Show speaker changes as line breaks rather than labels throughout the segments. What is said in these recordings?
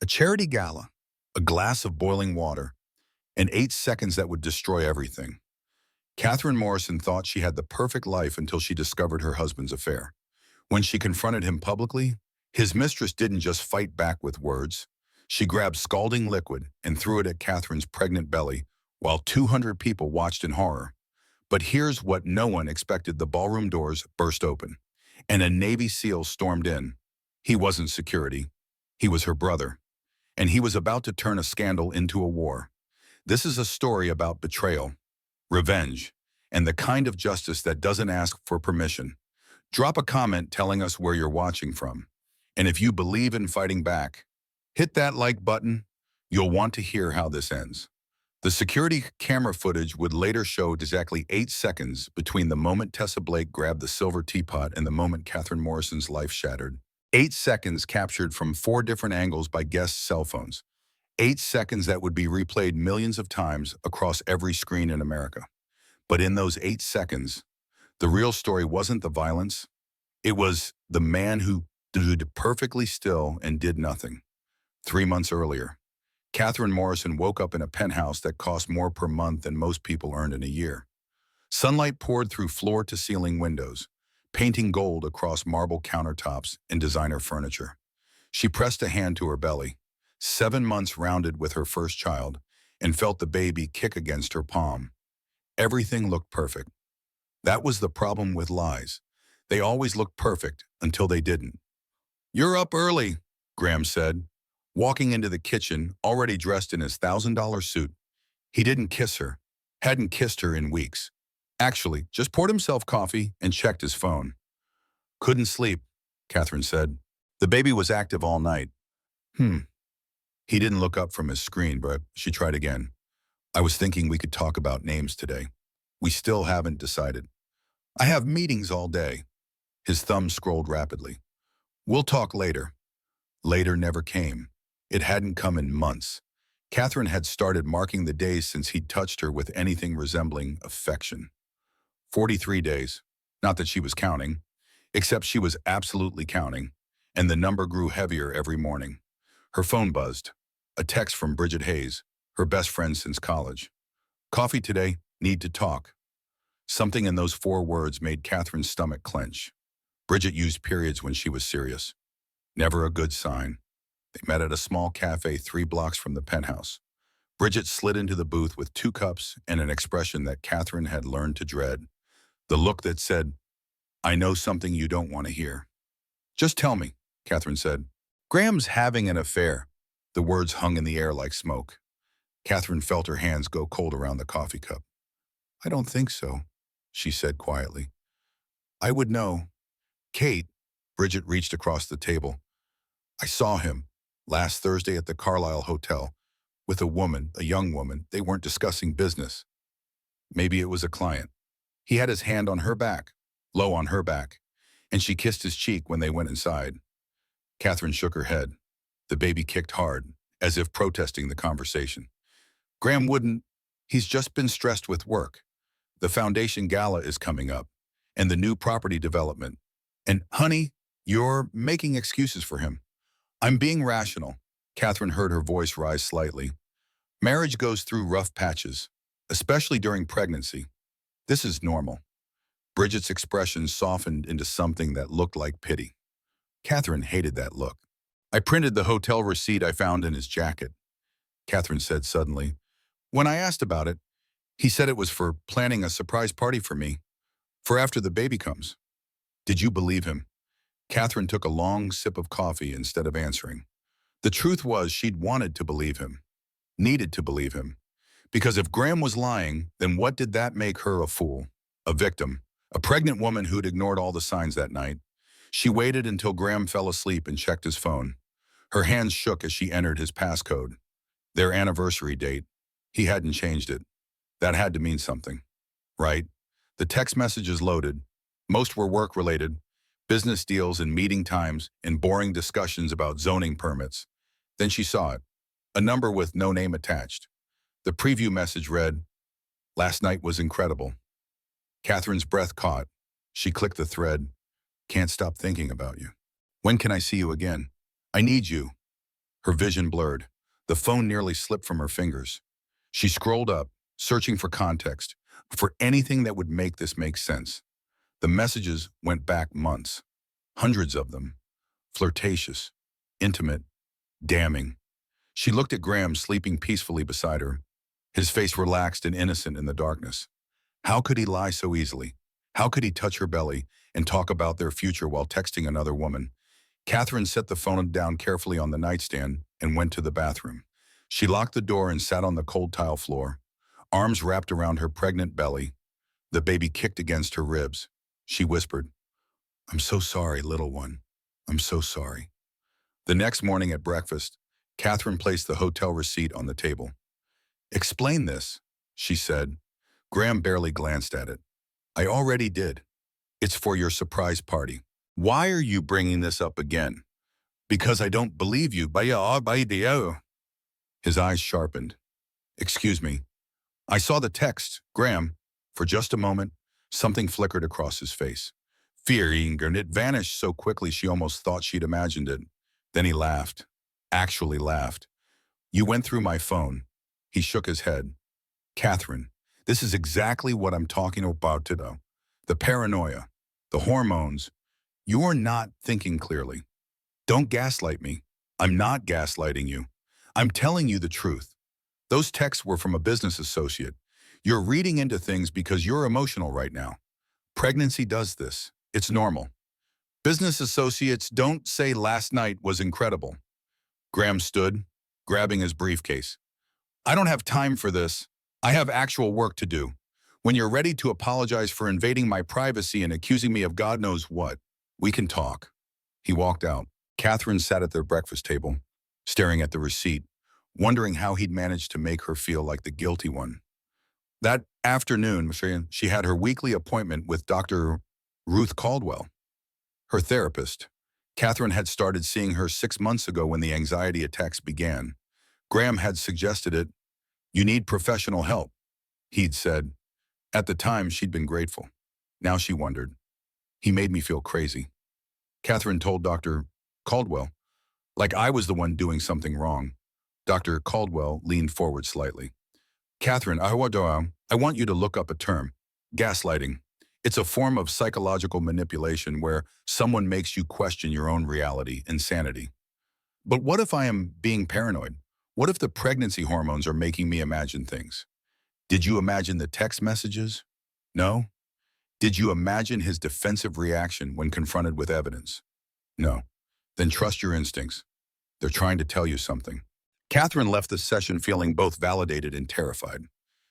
A charity gala, a glass of boiling water, and 8 seconds that would destroy everything. Catherine Morrison thought she had the perfect life until she discovered her husband's affair. When she confronted him publicly, his mistress didn't just fight back with words. She grabbed scalding liquid and threw it at Catherine's pregnant belly while 200 people watched in horror. But here's what no one expected: the ballroom doors burst open, and a Navy SEAL stormed in. He wasn't security. He was her brother, and he was about to turn a scandal into a war. This is a story about betrayal, revenge, and the kind of justice that doesn't ask for permission. Drop a comment telling us where you're watching from. And if you believe in fighting back, hit that like button. You'll want to hear how this ends. The security camera footage would later show exactly 8 seconds between the moment Tessa Blake grabbed the silver teapot and the moment Catherine Morrison's life shattered. 8 seconds captured from 4 different angles by guests' cell phones. 8 seconds that would be replayed millions of times across every screen in America. But in those 8 seconds, the real story wasn't the violence. It was the man who stood perfectly still and did nothing. 3 months earlier, Catherine Morrison woke up in a penthouse that cost more per month than most people earned in a year. Sunlight poured through floor-to-ceiling windows, painting gold across marble countertops and designer furniture. She pressed a hand to her belly, 7 months rounded with her first child, and felt the baby kick against her palm. Everything looked perfect. That was the problem with lies. They always looked perfect until they didn't. "You're up early," Graham said, walking into the kitchen, already dressed in his $1,000 suit. He didn't kiss her, hadn't kissed her in weeks. Actually, just poured himself coffee and checked his phone. "Couldn't sleep," Catherine said. "The baby was active all night." He didn't look up from his screen, but she tried again. "I was thinking we could talk about names today. We still haven't decided." "I have meetings all day." His thumb scrolled rapidly. "We'll talk later." Later never came. It hadn't come in months. Catherine had started marking the days since he'd touched her with anything resembling affection. 43 days. Not that she was counting, except she was absolutely counting, and the number grew heavier every morning. Her phone buzzed. A text from Bridget Hayes, her best friend since college. "Coffee today, need to talk." Something in those 4 words made Catherine's stomach clench. Bridget used periods when she was serious. Never a good sign. They met at a small cafe 3 blocks from the penthouse. Bridget slid into the booth with 2 cups and an expression that Catherine had learned to dread. The look that said, "I know something you don't want to hear." "Just tell me," Catherine said. "Graham's having an affair." The words hung in the air like smoke. Catherine felt her hands go cold around the coffee cup. "I don't think so," she said quietly. "I would know." "Kate," Bridget reached across the table. "I saw him last Thursday at the Carlisle Hotel with a young woman. They weren't discussing business. Maybe it was a client. He had his hand on her back, low on her back, and she kissed his cheek when they went inside." Catherine shook her head. The baby kicked hard, as if protesting the conversation. "Graham wouldn't. He's just been stressed with work. The foundation gala is coming up, and the new property development. And, honey, you're making excuses for him." "I'm being rational." Catherine heard her voice rise slightly. "Marriage goes through rough patches, especially during pregnancy. This is normal." Bridget's expression softened into something that looked like pity. Catherine hated that look. "I printed the hotel receipt I found in his jacket," Catherine said suddenly. "When I asked about it, he said it was for planning a surprise party for me, for after the baby comes." "Did you believe him?" Catherine took a long sip of coffee instead of answering. The truth was she'd wanted to believe him, needed to believe him. Because if Graham was lying, then what did that make her? A fool, a victim, a pregnant woman who'd ignored all the signs that night. She waited until Graham fell asleep and checked his phone. Her hands shook as she entered his passcode. Their anniversary date. He hadn't changed it. That had to mean something, right? The text messages loaded. Most were work-related, business deals and meeting times and boring discussions about zoning permits. Then she saw it, a number with no name attached. The preview message read, "Last night was incredible." Catherine's breath caught. She clicked the thread. "Can't stop thinking about you. When can I see you again? I need you." Her vision blurred. The phone nearly slipped from her fingers. She scrolled up, searching for context, for anything that would make this make sense. The messages went back months. Hundreds of them. Flirtatious, intimate, damning. She looked at Graham sleeping peacefully beside her, his face relaxed and innocent in the darkness. How could he lie so easily? How could he touch her belly and talk about their future while texting another woman? Catherine set the phone down carefully on the nightstand and went to the bathroom. She locked the door and sat on the cold tile floor, arms wrapped around her pregnant belly. The baby kicked against her ribs. She whispered, "I'm so sorry, little one. I'm so sorry." The next morning at breakfast, Catherine placed the hotel receipt on the table. "Explain this," she said. Graham barely glanced at it. "I already did. It's for your surprise party." "Why are you bringing this up again?" "Because I don't believe you." His eyes sharpened. "Excuse me. I saw the text, Graham." For just a moment, something flickered across his face. Fear, and it vanished so quickly she almost thought she'd imagined it. Then he laughed. Actually laughed. "You went through my phone." He shook his head. "Catherine, this is exactly what I'm talking about today. The paranoia, the hormones. You're not thinking clearly. Don't gaslight me. I'm not gaslighting you. I'm telling you the truth. Those texts were from a business associate. You're reading into things because you're emotional right now. Pregnancy does this. It's normal. Business associates don't say last night was incredible." Graham stood, grabbing his briefcase. "I don't have time for this. I have actual work to do. When you're ready to apologize for invading my privacy and accusing me of God knows what, we can talk." He walked out. Catherine sat at their breakfast table, staring at the receipt, wondering how he'd managed to make her feel like the guilty one. That afternoon, she had her weekly appointment with Dr. Ruth Caldwell, her therapist. Catherine had started seeing her 6 months ago when the anxiety attacks began. Graham had suggested it. "You need professional help," he'd said. At the time, she'd been grateful. Now she wondered. "He made me feel crazy." Catherine told Dr. Caldwell, like I was the one doing something wrong. Dr. Caldwell leaned forward slightly. "Catherine, I want you to look up a term. Gaslighting. It's a form of psychological manipulation where someone makes you question your own reality and sanity." "But what if I am being paranoid? What if the pregnancy hormones are making me imagine things?" "Did you imagine the text messages? No? Did you imagine his defensive reaction when confronted with evidence? No. Then trust your instincts. They're trying to tell you something." Catherine left the session feeling both validated and terrified.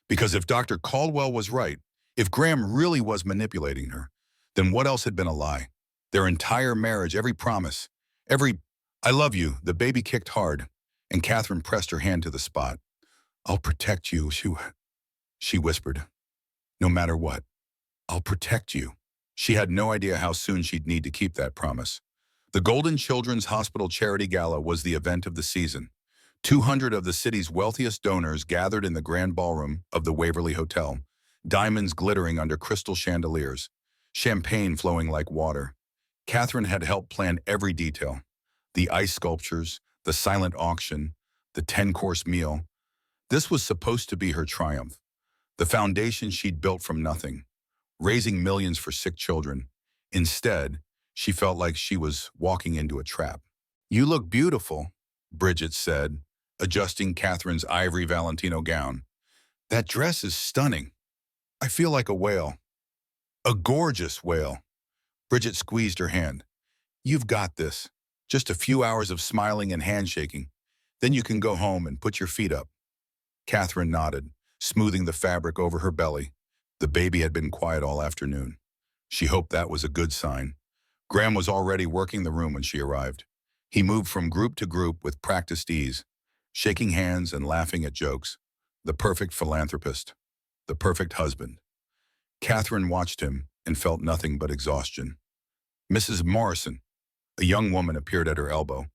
Because if Dr. Caldwell was right, if Graham really was manipulating her, then what else had been a lie? Their entire marriage, every promise, every "I love you," the baby kicked hard, and Catherine pressed her hand to the spot. "I'll protect you," she whispered. "No matter what, I'll protect you." She had no idea how soon she'd need to keep that promise. The Golden Children's Hospital Charity Gala was the event of the season. 200 of the city's wealthiest donors gathered in the grand ballroom of the Waverly Hotel, diamonds glittering under crystal chandeliers, champagne flowing like water. Catherine had helped plan every detail. The ice sculptures, the silent auction, the 10-course meal. This was supposed to be her triumph. The foundation she'd built from nothing, raising millions for sick children. Instead, she felt like she was walking into a trap. "You look beautiful," Bridget said, adjusting Catherine's ivory Valentino gown. "That dress is stunning. I feel like a whale." "A gorgeous whale." Bridget squeezed her hand. "You've got this. Just a few hours of smiling and handshaking. Then you can go home and put your feet up." Catherine nodded, smoothing the fabric over her belly. The baby had been quiet all afternoon. She hoped that was a good sign. Graham was already working the room when she arrived. He moved from group to group with practiced ease, shaking hands and laughing at jokes. The perfect philanthropist. The perfect husband. Catherine watched him and felt nothing but exhaustion. "Mrs. Morrison," a young woman appeared at her elbow.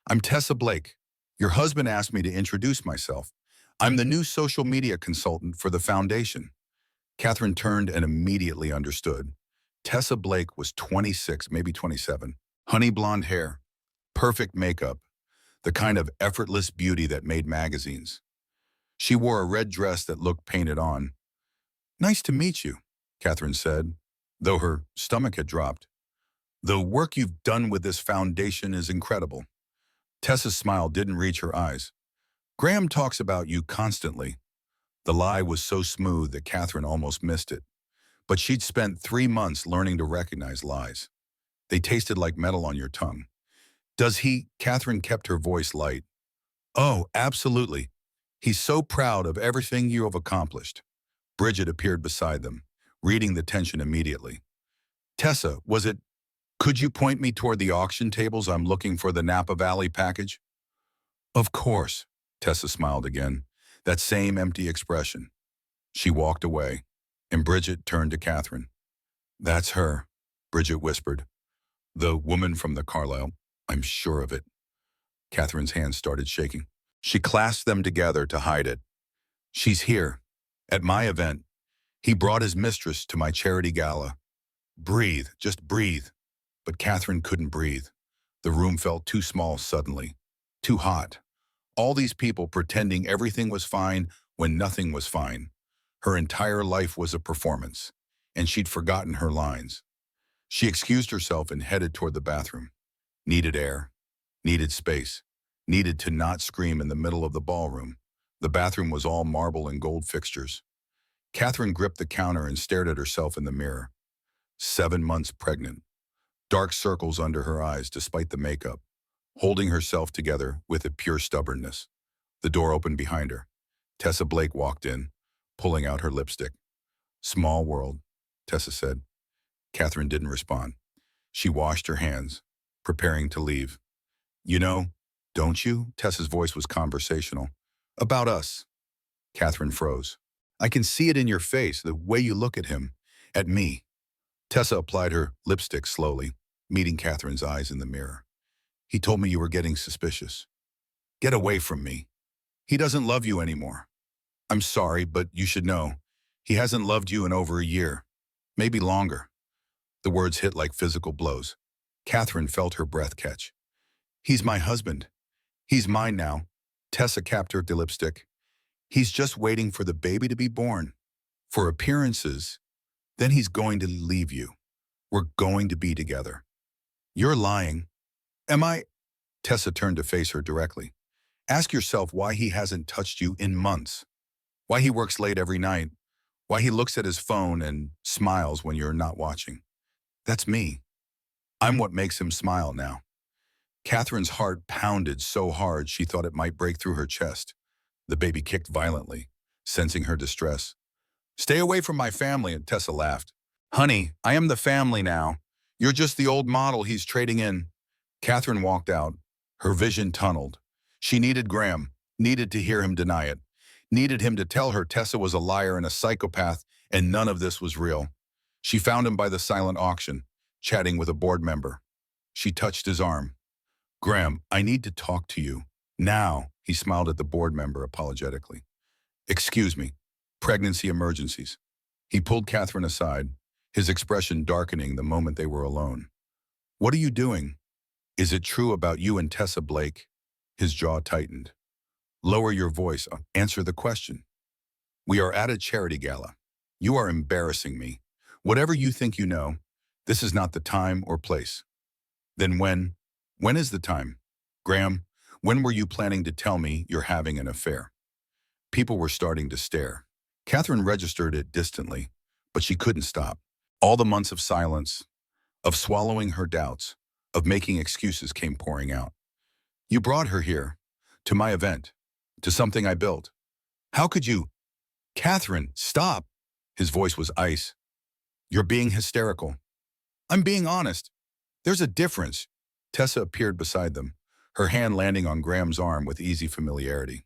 "I'm Tessa Blake. Your husband asked me to introduce myself. I'm the new social media consultant for the foundation." Catherine turned and immediately understood. Tessa Blake was 26, maybe 27. Honey blonde hair, perfect makeup, the kind of effortless beauty that made magazines. She wore a red dress that looked painted on. "Nice to meet you," Catherine said, though her stomach had dropped. "The work you've done with this foundation is incredible." Tessa's smile didn't reach her eyes. "Graham talks about you constantly." The lie was so smooth that Catherine almost missed it. But she'd spent 3 months learning to recognize lies. They tasted like metal on your tongue. "Does he?" Catherine kept her voice light. "Oh, absolutely. He's so proud of everything you have accomplished." Bridget appeared beside them, reading the tension immediately. "Tessa, was it? Could you point me toward the auction tables? I'm looking for the Napa Valley package." "Of course." Tessa smiled again, that same empty expression. She walked away, and Bridget turned to Catherine. "That's her," Bridget whispered. "The woman from the Carlisle. I'm sure of it." Catherine's hands started shaking. She clasped them together to hide it. "She's here. At my event. He brought his mistress to my charity gala." "Breathe, just breathe." But Catherine couldn't breathe. The room felt too small suddenly. Too hot. All these people pretending everything was fine when nothing was fine. Her entire life was a performance, and she'd forgotten her lines. She excused herself and headed toward the bathroom. Needed air. Needed space. Needed to not scream in the middle of the ballroom. The bathroom was all marble and gold fixtures. Catherine gripped the counter and stared at herself in the mirror. 7 months pregnant. Dark circles under her eyes despite the makeup. Holding herself together with a pure stubbornness. The door opened behind her. Tessa Blake walked in, pulling out her lipstick. "Small world," Tessa said. Catherine didn't respond. She washed her hands, preparing to leave. "You know, don't you?" Tessa's voice was conversational. "About us." Catherine froze. "I can see it in your face, the way you look at him, at me." Tessa applied her lipstick slowly, meeting Catherine's eyes in the mirror. "He told me you were getting suspicious." "Get away from me. He doesn't love you anymore." "I'm sorry, but you should know. He hasn't loved you in over a year. Maybe longer." The words hit like physical blows. Catherine felt her breath catch. "He's my husband. He's mine now." Tessa capped her lipstick. "He's just waiting for the baby to be born. For appearances. Then he's going to leave you. We're going to be together." "You're lying." "Am I?" Tessa turned to face her directly. "Ask yourself why he hasn't touched you in months. Why he works late every night. Why he looks at his phone and smiles when you're not watching. That's me. I'm what makes him smile now." Catherine's heart pounded so hard she thought it might break through her chest. The baby kicked violently, sensing her distress. "Stay away from my family," and Tessa laughed. "Honey, I am the family now. You're just the old model he's trading in." Catherine walked out, her vision tunneled. She needed Graham, needed to hear him deny it, needed him to tell her Tessa was a liar and a psychopath, and none of this was real. She found him by the silent auction, chatting with a board member. She touched his arm. "Graham, I need to talk to you. Now," he smiled at the board member apologetically. "Excuse me. Pregnancy emergencies." He pulled Catherine aside, his expression darkening the moment they were alone. "What are you doing? Is it true about you and Tessa Blake?" His jaw tightened. "Lower your voice. Answer the question." "We are at a charity gala. You are embarrassing me. Whatever you think you know, this is not the time or place." "Then when? When is the time? Graham, when were you planning to tell me you're having an affair?" People were starting to stare. Catherine registered it distantly, but she couldn't stop. All the months of silence, of swallowing her doubts, of making excuses came pouring out. "You brought her here, to my event, to something I built. How could you?" "Catherine, stop!" His voice was ice. "You're being hysterical." "I'm being honest. There's a difference." Tessa appeared beside them, her hand landing on Graham's arm with easy familiarity.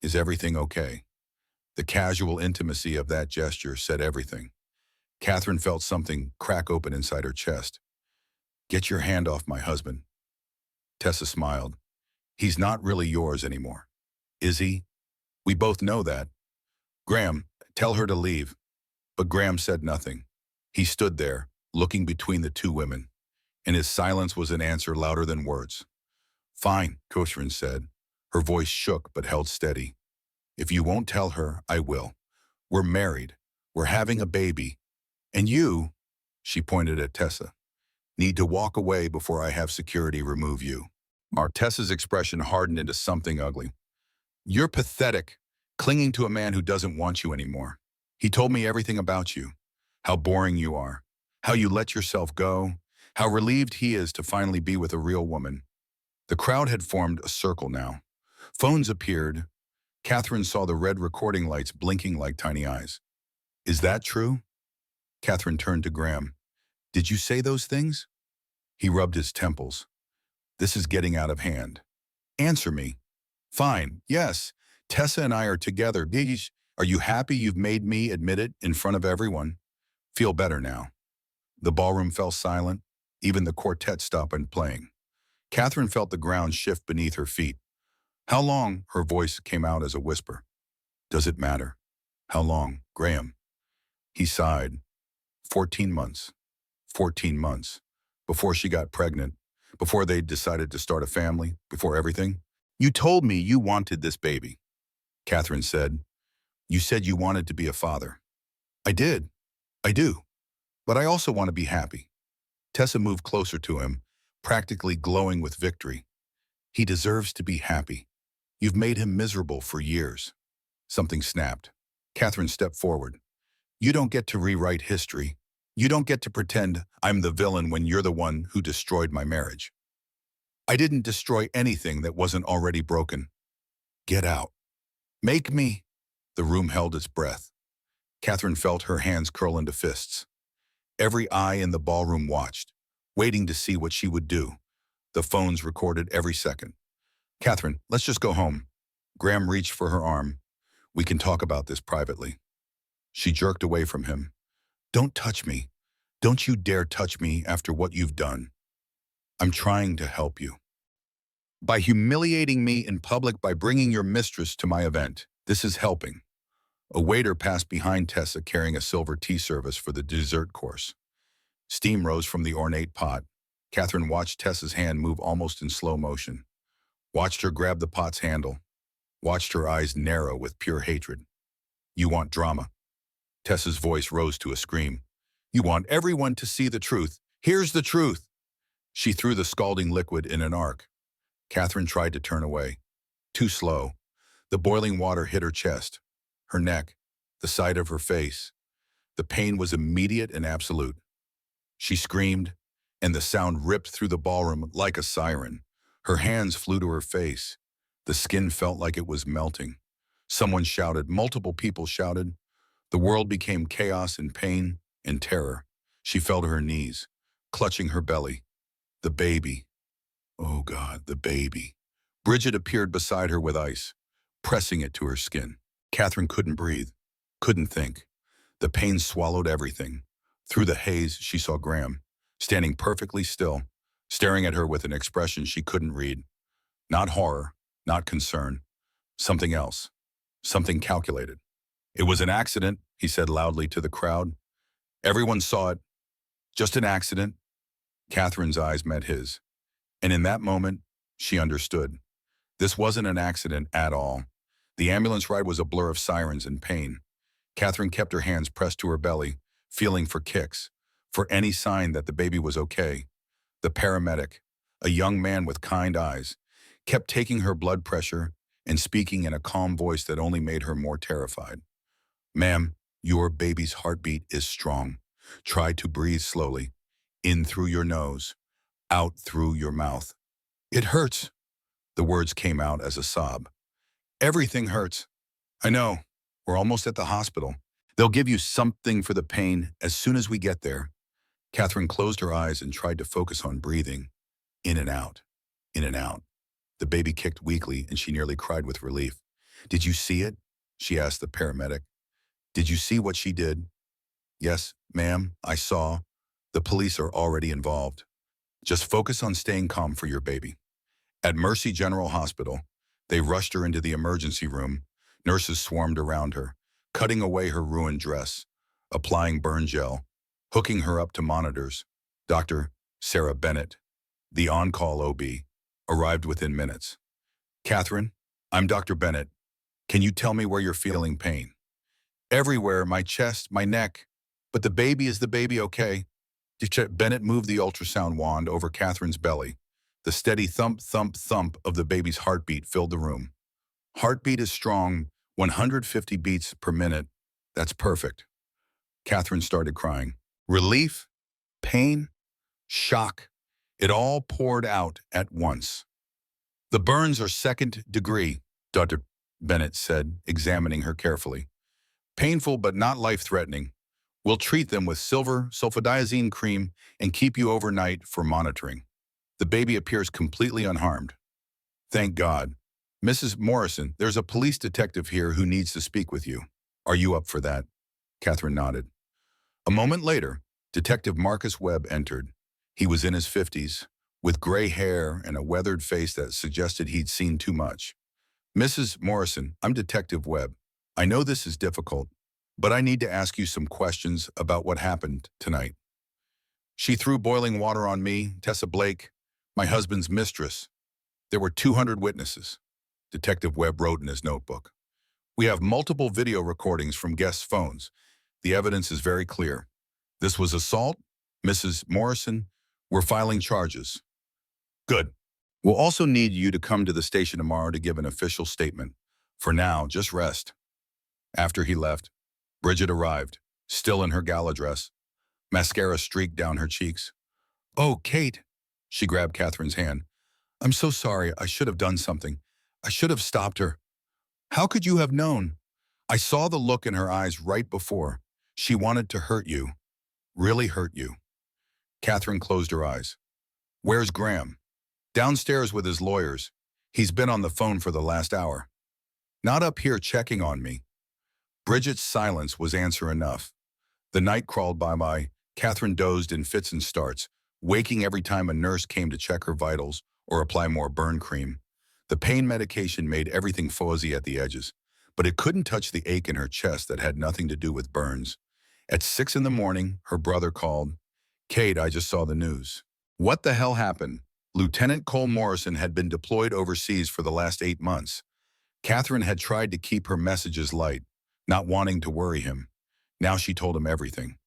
"Is everything okay?" The casual intimacy of that gesture said everything. Catherine felt something crack open inside her chest. "Get your hand off my husband." Tessa smiled. "He's not really yours anymore. Is he? We both know that." "Graham, tell her to leave." But Graham said nothing. He stood there, looking between the two women, and his silence was an answer louder than words. Fine, Catherine said. Her voice shook but held steady. If you won't tell her, I will. We're married. We're having a baby. And you, she pointed at Tessa, need to walk away before I have security remove you. Tessa's expression hardened into something ugly. You're pathetic, clinging to a man who doesn't want you anymore. He told me everything about you, how boring you are, how you let yourself go, how relieved he is to finally be with a real woman. The crowd had formed a circle now. Phones appeared. Catherine saw the red recording lights blinking like tiny eyes. Is that true? Catherine turned to Graham. Did you say those things? He rubbed his temples. This is getting out of hand. Answer me. Fine, yes. Tessa and I are together. Are you happy you've made me admit it in front of everyone? Feel better now. The ballroom fell silent. Even the quartet stopped playing. Catherine felt the ground shift beneath her feet. How long? Her voice came out as a whisper. Does it matter? How long, Graham? He sighed. 14 months. 14 months. Before she got pregnant. Before they decided to start a family. Before everything. You told me you wanted this baby. Catherine said. You said you wanted to be a father. I did. I do. But I also want to be happy. Tessa moved closer to him, practically glowing with victory. He deserves to be happy. You've made him miserable for years. Something snapped. Catherine stepped forward. You don't get to rewrite history. You don't get to pretend I'm the villain when you're the one who destroyed my marriage. I didn't destroy anything that wasn't already broken. Get out. Make me. The room held its breath. Catherine felt her hands curl into fists. Every eye in the ballroom watched, waiting to see what she would do. The phones recorded every second. Catherine, let's just go home. Graham reached for her arm. We can talk about this privately. She jerked away from him. Don't touch me. Don't you dare touch me after what you've done. I'm trying to help you. By humiliating me in public by bringing your mistress to my event, this is helping. A waiter passed behind Tessa carrying a silver tea service for the dessert course. Steam rose from the ornate pot. Catherine watched Tessa's hand move almost in slow motion. Watched her grab the pot's handle. Watched her eyes narrow with pure hatred. You want drama. Tessa's voice rose to a scream. You want everyone to see the truth. Here's the truth. She threw the scalding liquid in an arc. Catherine tried to turn away. Too slow. The boiling water hit her chest, her neck, the side of her face. The pain was immediate and absolute. She screamed, and the sound ripped through the ballroom like a siren. Her hands flew to her face. The skin felt like it was melting. Someone shouted. Multiple people shouted. The world became chaos and pain and terror. She fell to her knees, clutching her belly. The baby. Oh God, the baby. Bridget appeared beside her with ice, pressing it to her skin. Catherine couldn't breathe, couldn't think. The pain swallowed everything. Through the haze, she saw Graham, standing perfectly still, staring at her with an expression she couldn't read. Not horror, not concern. Something else. Something calculated. It was an accident, he said loudly to the crowd. Everyone saw it. Just an accident. Catherine's eyes met his. And in that moment, she understood. This wasn't an accident at all. The ambulance ride was a blur of sirens and pain. Catherine kept her hands pressed to her belly, feeling for kicks, for any sign that the baby was okay. The paramedic, a young man with kind eyes, kept taking her blood pressure and speaking in a calm voice that only made her more terrified. Ma'am, your baby's heartbeat is strong. Try to breathe slowly, in through your nose, out through your mouth. It hurts. The words came out as a sob. Everything hurts. I know. We're almost at the hospital. They'll give you something for the pain as soon as we get there. Catherine closed her eyes and tried to focus on breathing. In and out. In and out. The baby kicked weakly and she nearly cried with relief. Did you see it? She asked the paramedic. Did you see what she did? Yes, ma'am, I saw. The police are already involved. Just focus on staying calm for your baby. At Mercy General Hospital, they rushed her into the emergency room. Nurses swarmed around her, cutting away her ruined dress, applying burn gel, hooking her up to monitors. Dr. Sarah Bennett, the on-call OB, arrived within minutes. Catherine, I'm Dr. Bennett. Can you tell me where you're feeling pain? Everywhere, my chest, my neck. But the baby, is the baby okay? Bennett moved the ultrasound wand over Catherine's belly. The steady thump, thump, thump of the baby's heartbeat filled the room. Heartbeat is strong, 150 beats per minute. That's perfect. Catherine started crying. Relief, pain, shock. It all poured out at once. The burns are second degree, Dr. Bennett said, examining her carefully. Painful but not life-threatening. We'll treat them with silver sulfadiazine cream and keep you overnight for monitoring. The baby appears completely unharmed. Thank God. Mrs. Morrison, there's a police detective here who needs to speak with you. Are you up for that? Catherine nodded. A moment later, Detective Marcus Webb entered. He was in his 50s, with gray hair and a weathered face that suggested he'd seen too much. Mrs. Morrison, I'm Detective Webb. I know this is difficult, but I need to ask you some questions about what happened tonight. She threw boiling water on me, Tessa Blake, my husband's mistress. There were 200 witnesses, Detective Webb wrote in his notebook. We have multiple video recordings from guests' phones. The evidence is very clear. This was assault. Mrs. Morrison, we're filing charges. Good. We'll also need you to come to the station tomorrow to give an official statement. For now, just rest. After he left, Bridget arrived, still in her gala dress. Mascara streaked down her cheeks. Oh, Kate, she grabbed Catherine's hand. I'm so sorry. I should have done something. I should have stopped her. How could you have known? I saw the look in her eyes right before. She wanted to hurt you. Really hurt you. Catherine closed her eyes. Where's Graham? Downstairs with his lawyers. He's been on the phone for the last hour. Not up here checking on me. Bridget's silence was answer enough. The night crawled by. Catherine dozed in fits and starts, waking every time a nurse came to check her vitals or apply more burn cream. The pain medication made everything fuzzy at the edges, but it couldn't touch the ache in her chest that had nothing to do with burns. At 6 in the morning, her brother called. Kate, I just saw the news. What the hell happened? Lieutenant Cole Morrison had been deployed overseas for the last 8 months. Catherine had tried to keep her messages light, not wanting to worry him. Now she told him everything.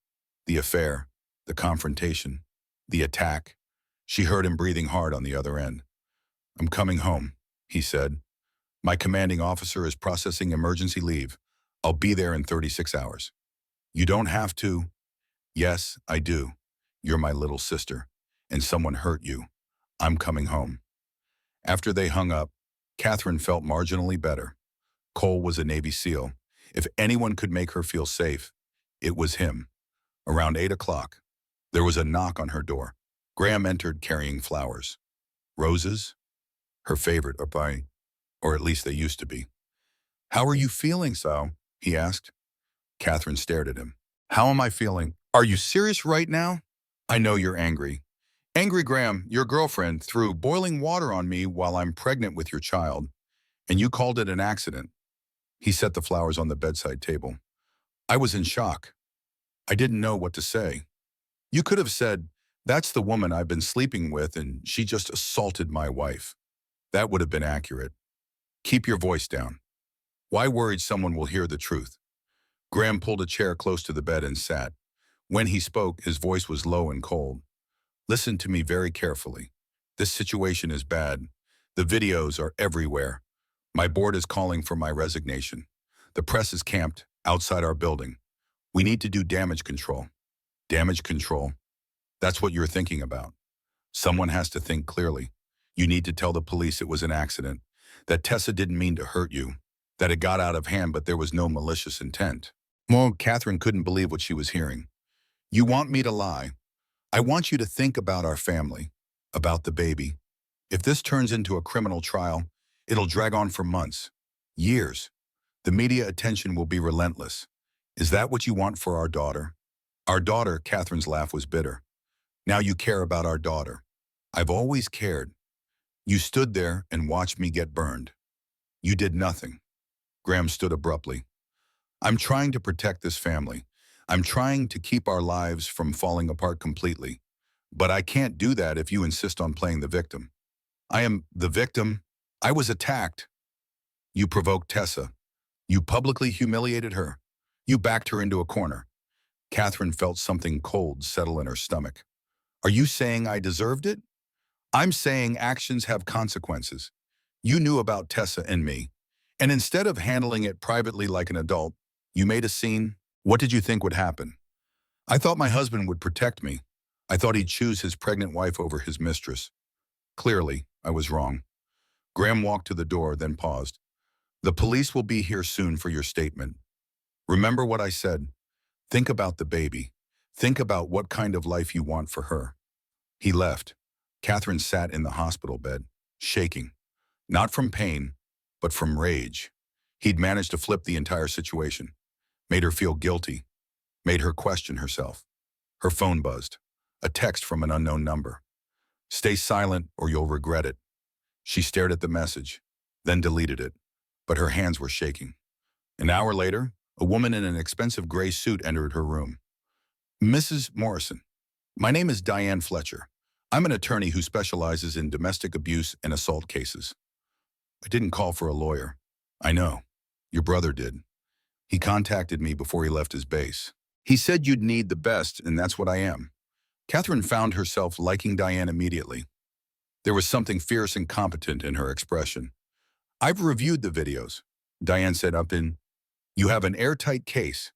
The affair, the confrontation, the attack. She heard him breathing hard on the other end. I'm coming home, he said. My commanding officer is processing emergency leave. I'll be there in 36 hours. You don't have to. Yes, I do. You're my little sister, and someone hurt you. I'm coming home. After they hung up, Catherine felt marginally better. Cole was a Navy SEAL. If anyone could make her feel safe, it was him. Around 8 o'clock, there was a knock on her door. Graham entered carrying flowers. Roses? Her favorite, or at least they used to be. How are you feeling, Sal? He asked. Catherine stared at him. How am I feeling? Are you serious right now? I know you're angry. Angry Graham, your girlfriend, threw boiling water on me while I'm pregnant with your child, and you called it an accident. He set the flowers on the bedside table. I was in shock. I didn't know what to say. You could have said, that's the woman I've been sleeping with and she just assaulted my wife. That would have been accurate. Keep your voice down. Why worried someone will hear the truth? Graham pulled a chair close to the bed and sat. When he spoke, his voice was low and cold. Listen to me very carefully. This situation is bad. The videos are everywhere. My board is calling for my resignation. The press is camped outside our building. We need to do damage control. Damage control? That's what you're thinking about. Someone has to think clearly. You need to tell the police it was an accident, that Tessa didn't mean to hurt you, that it got out of hand but there was no malicious intent. Well, Catherine couldn't believe what she was hearing. You want me to lie? I want you to think about our family, about the baby. If this turns into a criminal trial, it'll drag on for months, years. The media attention will be relentless. Is that what you want for our daughter? Our daughter, Catherine's laugh was bitter. Now you care about our daughter. I've always cared. You stood there and watched me get burned. You did nothing. Graham stood abruptly. I'm trying to protect this family. I'm trying to keep our lives from falling apart completely. But I can't do that if you insist on playing the victim. I am the victim. I was attacked. You provoked Tessa. You publicly humiliated her. You backed her into a corner. Catherine felt something cold settle in her stomach. Are you saying I deserved it? I'm saying actions have consequences. You knew about Tessa and me. And instead of handling it privately like an adult, you made a scene. What did you think would happen? I thought my husband would protect me. I thought he'd choose his pregnant wife over his mistress. Clearly, I was wrong. Graham walked to the door, then paused. The police will be here soon for your statement. Remember what I said. Think about the baby. Think about what kind of life you want for her. He left. Catherine sat in the hospital bed, shaking. Not from pain, but from rage. He'd managed to flip the entire situation. Made her feel guilty. Made her question herself. Her phone buzzed. A text from an unknown number. Stay silent or you'll regret it. She stared at the message, then deleted it. But her hands were shaking. An hour later, a woman in an expensive gray suit entered her room. Mrs. Morrison, my name is Diane Fletcher. I'm an attorney who specializes in domestic abuse and assault cases. I didn't call for a lawyer. I know. Your brother did. He contacted me before he left his base. He said you'd need the best, and that's what I am. Catherine found herself liking Diane immediately. There was something fierce and competent in her expression. I've reviewed the videos, Diane said up in. You have an airtight case.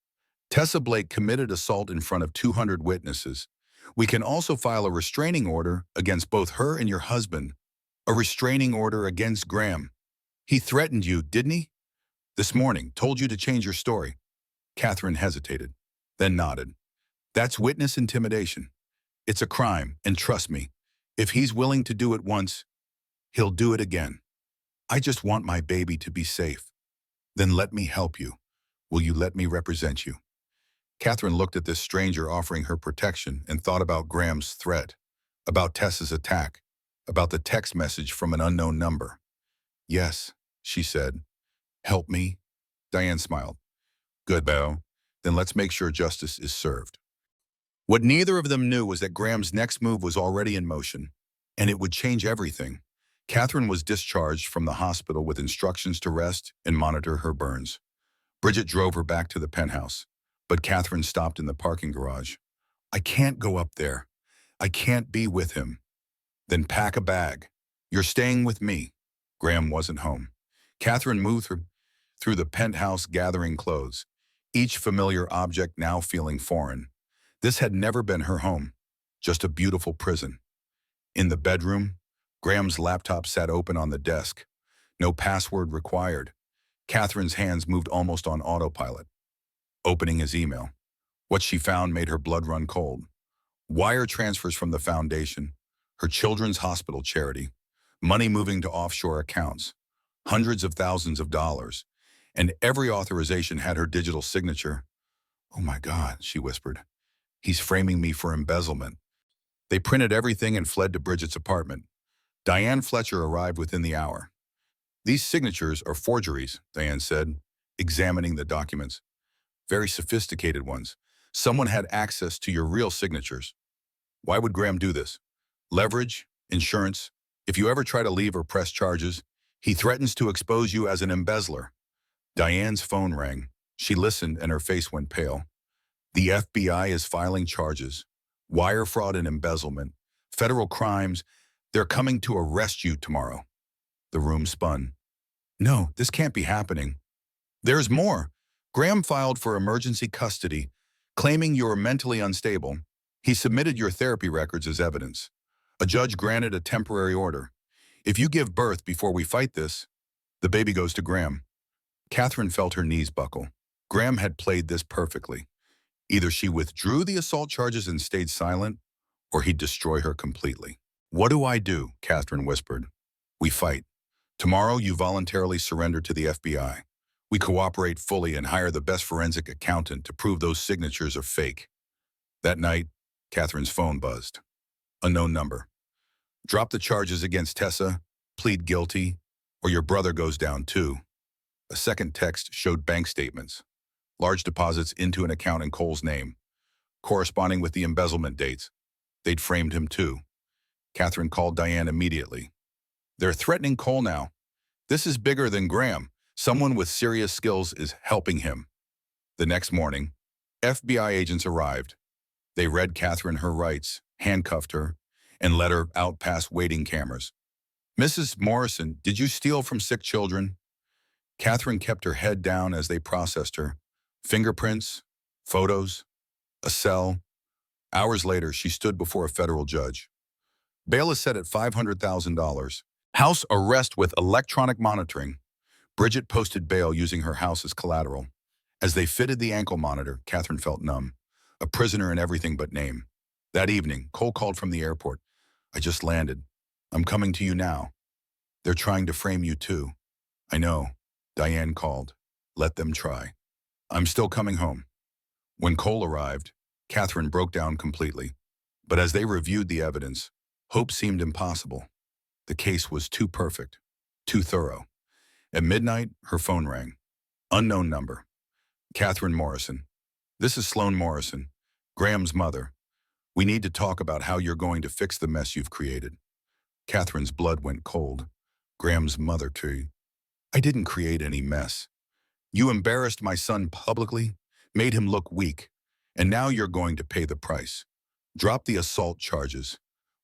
Tessa Blake committed assault in front of 200 witnesses. We can also file a restraining order against both her and your husband. A restraining order against Graham. He threatened you, didn't he? This morning, told you to change your story. Catherine hesitated, then nodded. That's witness intimidation. It's a crime, and trust me, if he's willing to do it once, he'll do it again. I just want my baby to be safe. Then let me help you. Will you let me represent you? Catherine looked at this stranger offering her protection and thought about Graham's threat, about Tessa's attack, about the text message from an unknown number. Yes, she said. Help me? Diane smiled. Good, Beau. Then let's make sure justice is served. What neither of them knew was that Graham's next move was already in motion, and it would change everything. Catherine was discharged from the hospital with instructions to rest and monitor her burns. Bridget drove her back to the penthouse, but Catherine stopped in the parking garage. I can't go up there. I can't be with him. Then pack a bag. You're staying with me. Graham wasn't home. Catherine moved through the penthouse gathering clothes, each familiar object now feeling foreign. This had never been her home, just a beautiful prison. In the bedroom, Graham's laptop sat open on the desk. No password required. Catherine's hands moved almost on autopilot. Opening his email. What she found made her blood run cold. Wire transfers from the foundation, her children's hospital charity, money moving to offshore accounts, hundreds of thousands of dollars, and every authorization had her digital signature. Oh my God, she whispered. He's framing me for embezzlement. They printed everything and fled to Bridget's apartment. Diane Fletcher arrived within the hour. These signatures are forgeries, Diane said, examining the documents. Very sophisticated ones. Someone had access to your real signatures. Why would Graham do this? Leverage, insurance. If you ever try to leave or press charges, he threatens to expose you as an embezzler. Diane's phone rang. She listened and her face went pale. The FBI is filing charges. Wire fraud and embezzlement. Federal crimes. They're coming to arrest you tomorrow. The room spun. No, this can't be happening. There's more. Graham filed for emergency custody, claiming you're mentally unstable. He submitted your therapy records as evidence. A judge granted a temporary order. If you give birth before we fight this, the baby goes to Graham. Catherine felt her knees buckle. Graham had played this perfectly. Either she withdrew the assault charges and stayed silent, or he'd destroy her completely. What do I do? Catherine whispered. We fight. Tomorrow you voluntarily surrender to the FBI. We cooperate fully and hire the best forensic accountant to prove those signatures are fake. That night, Catherine's phone buzzed. Unknown number. Drop the charges against Tessa, plead guilty, or your brother goes down too. A second text showed bank statements. Large deposits into an account in Cole's name, corresponding with the embezzlement dates. They'd framed him too. Catherine called Diane immediately. They're threatening Cole now. This is bigger than Graham. Someone with serious skills is helping him. The next morning, FBI agents arrived. They read Catherine her rights, handcuffed her, and led her out past waiting cameras. Mrs. Morrison, did you steal from sick children? Catherine kept her head down as they processed her. Fingerprints, photos, a cell. Hours later, she stood before a federal judge. Bail is set at $500,000. House arrest with electronic monitoring. Bridget posted bail using her house as collateral. As they fitted the ankle monitor, Catherine felt numb, a prisoner in everything but name. That evening, Cole called from the airport. I just landed. I'm coming to you now. They're trying to frame you too. I know. Diane called. Let them try. I'm still coming home. When Cole arrived, Catherine broke down completely. But as they reviewed the evidence, hope seemed impossible. The case was too perfect, too thorough. At midnight, her phone rang. Unknown number. Catherine Morrison. This is Sloan Morrison, Graham's mother. We need to talk about how you're going to fix the mess you've created. Catherine's blood went cold. Graham's mother, too. I didn't create any mess. You embarrassed my son publicly, made him look weak, and now you're going to pay the price. Drop the assault charges.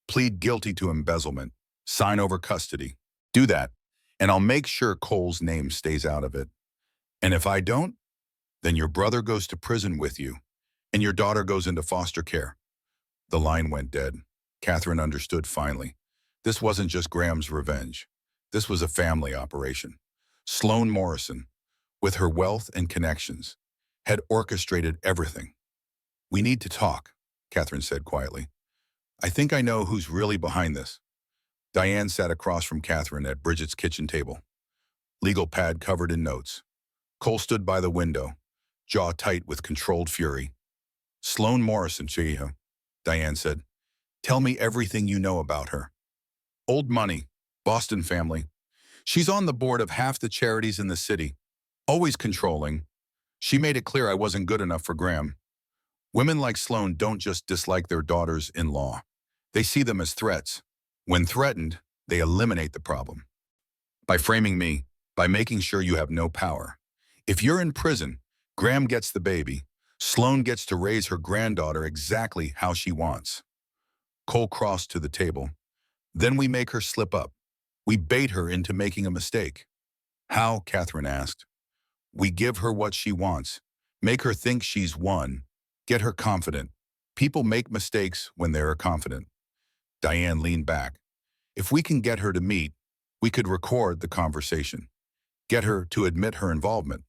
Plead guilty to embezzlement. Sign over custody. Do that, and I'll make sure Cole's name stays out of it. And if I don't, then your brother goes to prison with you, and your daughter goes into foster care. The line went dead. Catherine understood finally. This wasn't just Graham's revenge. This was a family operation. Sloan Morrison, with her wealth and connections, had orchestrated everything. We need to talk, Catherine said quietly. I think I know who's really behind this. Diane sat across from Catherine at Bridget's kitchen table, legal pad covered in notes. Cole stood by the window, jaw tight with controlled fury. Sloan Morrison, Chiha, Diane said. Tell me everything you know about her. Old money, Boston family. She's on the board of half the charities in the city, always controlling. She made it clear I wasn't good enough for Graham. Women like Sloan don't just dislike their daughters-in-law. They see them as threats. When threatened, they eliminate the problem. By framing me, by making sure you have no power. If you're in prison, Graham gets the baby. Sloan gets to raise her granddaughter exactly how she wants. Cole crossed to the table. Then we make her slip up. We bait her into making a mistake. How? Catherine asked. We give her what she wants. Make her think she's won. Get her confident. People make mistakes when they're confident. Diane leaned back. If we can get her to meet, we could record the conversation. Get her to admit her involvement.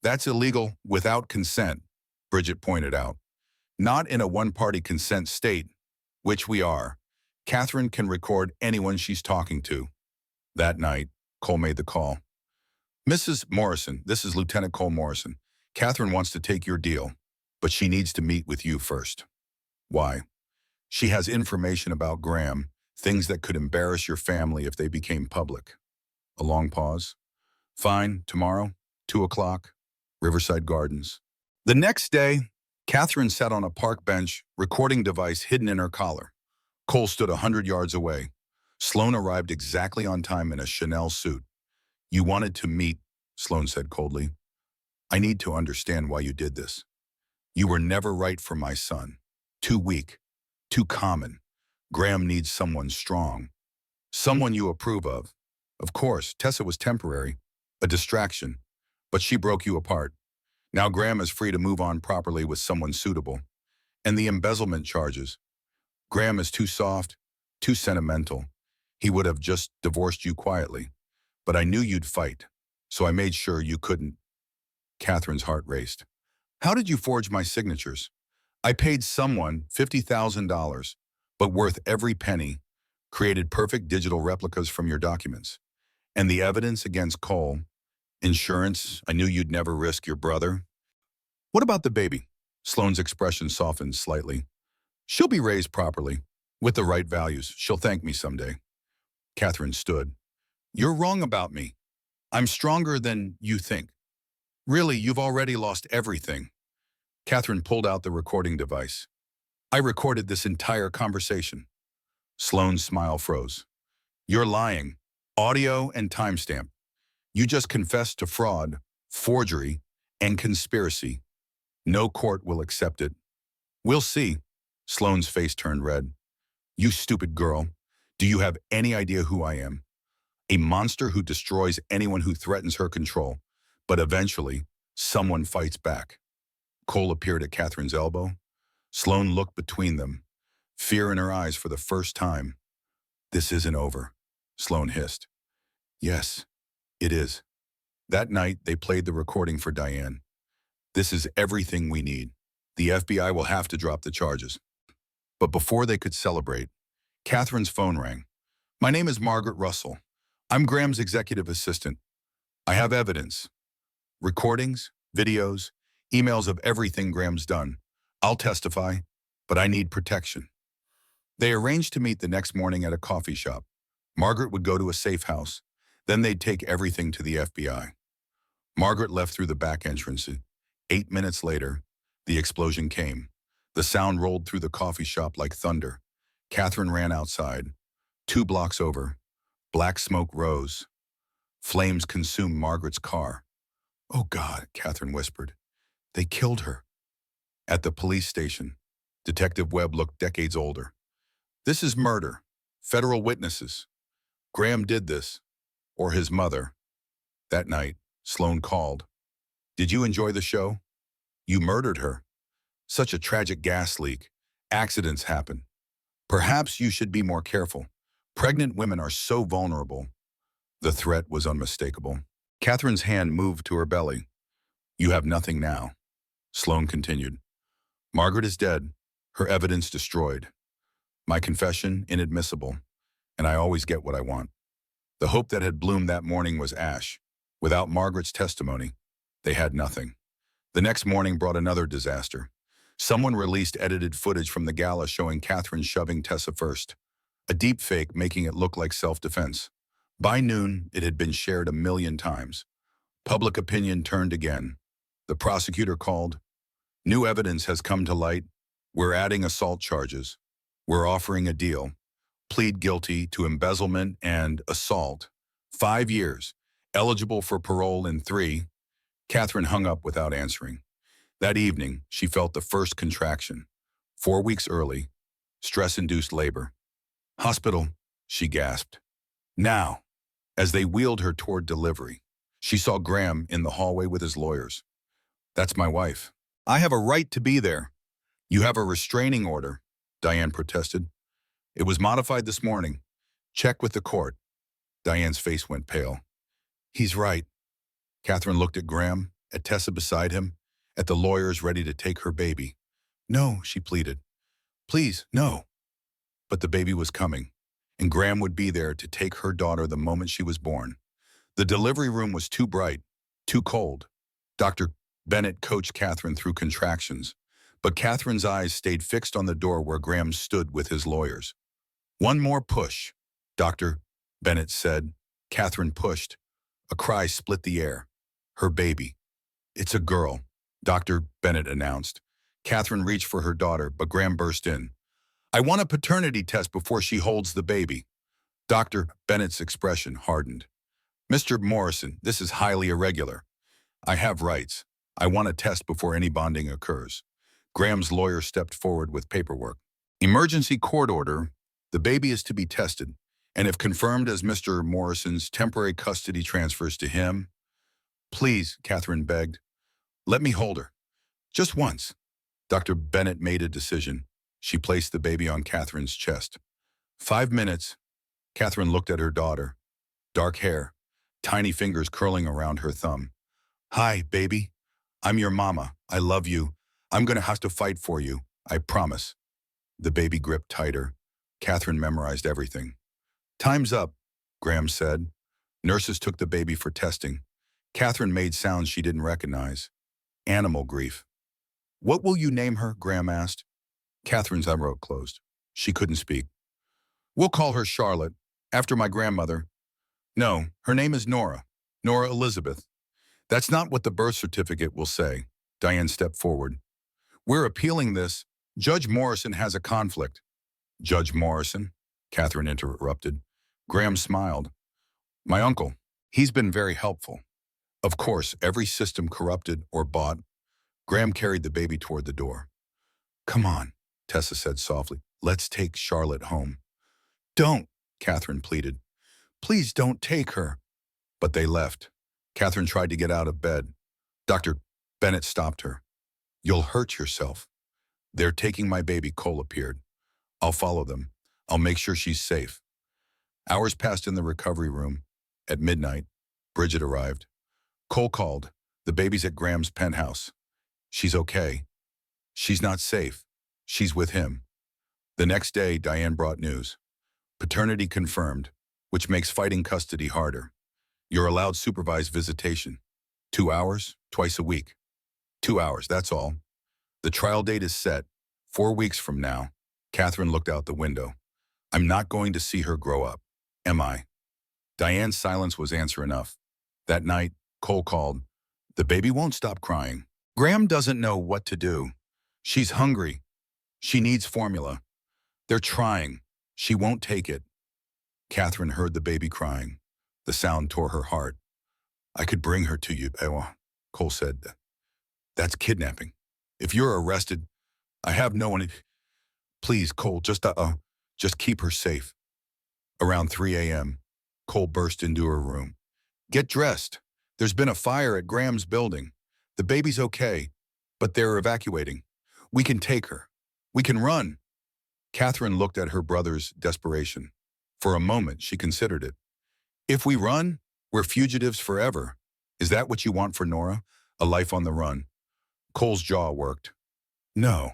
That's illegal without consent, Bridget pointed out. Not in a one-party consent state, which we are. Catherine can record anyone she's talking to. That night, Cole made the call. Mrs. Morrison, this is Lieutenant Cole Morrison. Catherine wants to take your deal, but she needs to meet with you first. Why? She has information about Graham, things that could embarrass your family if they became public. A long pause. Fine, tomorrow, 2 o'clock, Riverside Gardens. The next day, Catherine sat on a park bench, recording device hidden in her collar. Cole stood 100 yards away. Sloan arrived exactly on time in a Chanel suit. You wanted to meet, Sloan said coldly. I need to understand why you did this. You were never right for my son. Too weak. Too common. Graham needs someone strong. Someone you approve of. Of course, Tessa was temporary, a distraction, but she broke you apart. Now Graham is free to move on properly with someone suitable. And the embezzlement charges. Graham is too soft, too sentimental. He would have just divorced you quietly. But I knew you'd fight, so I made sure you couldn't. Catherine's heart raced. How did you forge my signatures? I paid someone $50,000, but worth every penny, created perfect digital replicas from your documents. And the evidence against Cole, insurance, I knew you'd never risk your brother. What about the baby? Sloan's expression softened slightly. She'll be raised properly, with the right values. She'll thank me someday. Catherine stood. You're wrong about me. I'm stronger than you think. Really, you've already lost everything. Catherine pulled out the recording device. I recorded this entire conversation. Sloan's smile froze. You're lying. Audio and timestamp. You just confessed to fraud, forgery, and conspiracy. No court will accept it. We'll see. Sloane's face turned red. You stupid girl. Do you have any idea who I am? A monster who destroys anyone who threatens her control. But eventually, someone fights back. Cole appeared at Catherine's elbow. Sloane looked between them, fear in her eyes for the first time. This isn't over, Sloane hissed. Yes, it is. That night, they played the recording for Diane. This is everything we need. The FBI will have to drop the charges. But before they could celebrate, Catherine's phone rang. My name is Margaret Russell. I'm Graham's executive assistant. I have evidence. Recordings, videos, emails of everything Graham's done. I'll testify, but I need protection. They arranged to meet the next morning at a coffee shop. Margaret would go to a safe house. Then they'd take everything to the FBI. Margaret left through the back entrance. 8 minutes later, the explosion came. The sound rolled through the coffee shop like thunder. Catherine ran outside. 2 blocks over, black smoke rose. Flames consumed Margaret's car. Oh God, Catherine whispered. They killed her. At the police station, Detective Webb looked decades older. This is murder. Federal witnesses. Graham did this. Or his mother. That night, Sloane called. Did you enjoy the show? You murdered her. Such a tragic gas leak. Accidents happen. Perhaps you should be more careful. Pregnant women are so vulnerable. The threat was unmistakable. Catherine's hand moved to her belly. You have nothing now. Sloane continued. Margaret is dead. Her evidence destroyed. My confession inadmissible. And I always get what I want. The hope that had bloomed that morning was ash. Without Margaret's testimony, they had nothing. The next morning brought another disaster. Someone released edited footage from the gala showing Catherine shoving Tessa first. A deep fake making it look like self-defense. By noon, it had been shared 1,000,000 times. Public opinion turned again. The prosecutor called. New evidence has come to light. We're adding assault charges. We're offering a deal. Plead guilty to embezzlement and assault. 5 years. Eligible for parole in 3. Catherine hung up without answering. That evening, she felt the first contraction. 4 weeks early. Stress-induced labor. Hospital, she gasped. Now, as they wheeled her toward delivery, she saw Graham in the hallway with his lawyers. That's my wife. I have a right to be there. You have a restraining order, Diane protested. It was modified this morning. Check with the court. Diane's face went pale. He's right. Catherine looked at Graham, at Tessa beside him, at the lawyers ready to take her baby. No, she pleaded. Please, no. But the baby was coming, and Graham would be there to take her daughter the moment she was born. The delivery room was too bright, too cold. Dr. Bennett coached Catherine through contractions, but Catherine's eyes stayed fixed on the door where Graham stood with his lawyers. One more push, Dr. Bennett said. Catherine pushed. A cry split the air. Her baby. It's a girl, Dr. Bennett announced. Catherine reached for her daughter, but Graham burst in. I want a paternity test before she holds the baby. Dr. Bennett's expression hardened. Mr. Morrison, this is highly irregular. I have rights. I want a test before any bonding occurs. Graham's lawyer stepped forward with paperwork. Emergency court order. The baby is to be tested, and if confirmed as Mr. Morrison's, temporary custody transfers to him. Please, Catherine begged. Let me hold her. Just once. Dr. Bennett made a decision. She placed the baby on Catherine's chest. 5 minutes. Catherine looked at her daughter. Dark hair, tiny fingers curling around her thumb. Hi, baby. I'm your mama. I love you. I'm going to have to fight for you. I promise. The baby gripped tighter. Catherine memorized everything. Time's up, Graham said. Nurses took the baby for testing. Catherine made sounds she didn't recognize. Animal grief. What will you name her? Graham asked. Catherine's throat closed. She couldn't speak. We'll call her Charlotte, after my grandmother. No, her name is Nora. Nora Elizabeth. That's not what the birth certificate will say. Diane stepped forward. We're appealing this. Judge Morrison has a conflict. Judge Morrison? Catherine interrupted. Graham smiled. My uncle, he's been very helpful. Of course, every system corrupted or bought. Graham carried the baby toward the door. Come on, Tessa said softly. Let's take Charlotte home. Don't, Catherine pleaded. Please don't take her. But they left. Catherine tried to get out of bed. Dr. Bennett stopped her. You'll hurt yourself. They're taking my baby, Cole appeared. I'll follow them. I'll make sure she's safe. Hours passed in the recovery room. At midnight, Bridget arrived. Cole called. The baby's at Graham's penthouse. She's okay. She's not safe. She's with him. The next day, Diane brought news. Paternity confirmed, which makes fighting custody harder. You're allowed supervised visitation. 2 hours, twice a week. 2 hours, that's all. The trial date is set. 4 weeks from now. Catherine looked out the window. I'm not going to see her grow up, am I? Diane's silence was answer enough. That night, Cole called. The baby won't stop crying. Graham doesn't know what to do. She's hungry. She needs formula. They're trying. She won't take it. Catherine heard the baby crying. The sound tore her heart. I could bring her to you, Cole said. That's kidnapping. If you're arrested, I have no one. Please, Cole, just keep her safe. Around 3 a.m., Cole burst into her room. Get dressed. There's been a fire at Graham's building. The baby's okay, but they're evacuating. We can take her. We can run. Catherine looked at her brother's desperation. For a moment, she considered it. If we run, we're fugitives forever. Is that what you want for Nora? A life on the run? Cole's jaw worked. No.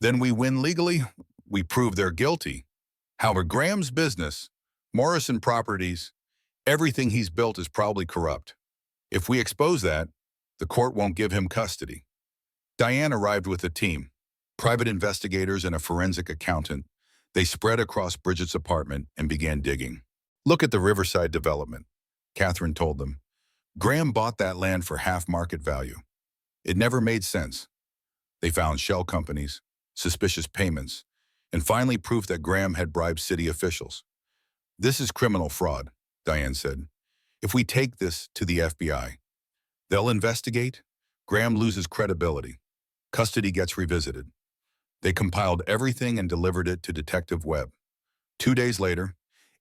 Then we win legally. We prove they're guilty. However, Graham's business, Morrison Properties, everything he's built is probably corrupt. If we expose that, the court won't give him custody. Diane arrived with a team, private investigators and a forensic accountant. They spread across Bridget's apartment and began digging. Look at the Riverside development, Catherine told them. Graham bought that land for half market value. It never made sense. They found shell companies, suspicious payments, and finally proof that Graham had bribed city officials. This is criminal fraud, Diane said. If we take this to the FBI, they'll investigate. Graham loses credibility. Custody gets revisited. They compiled everything and delivered it to Detective Webb. 2 days later,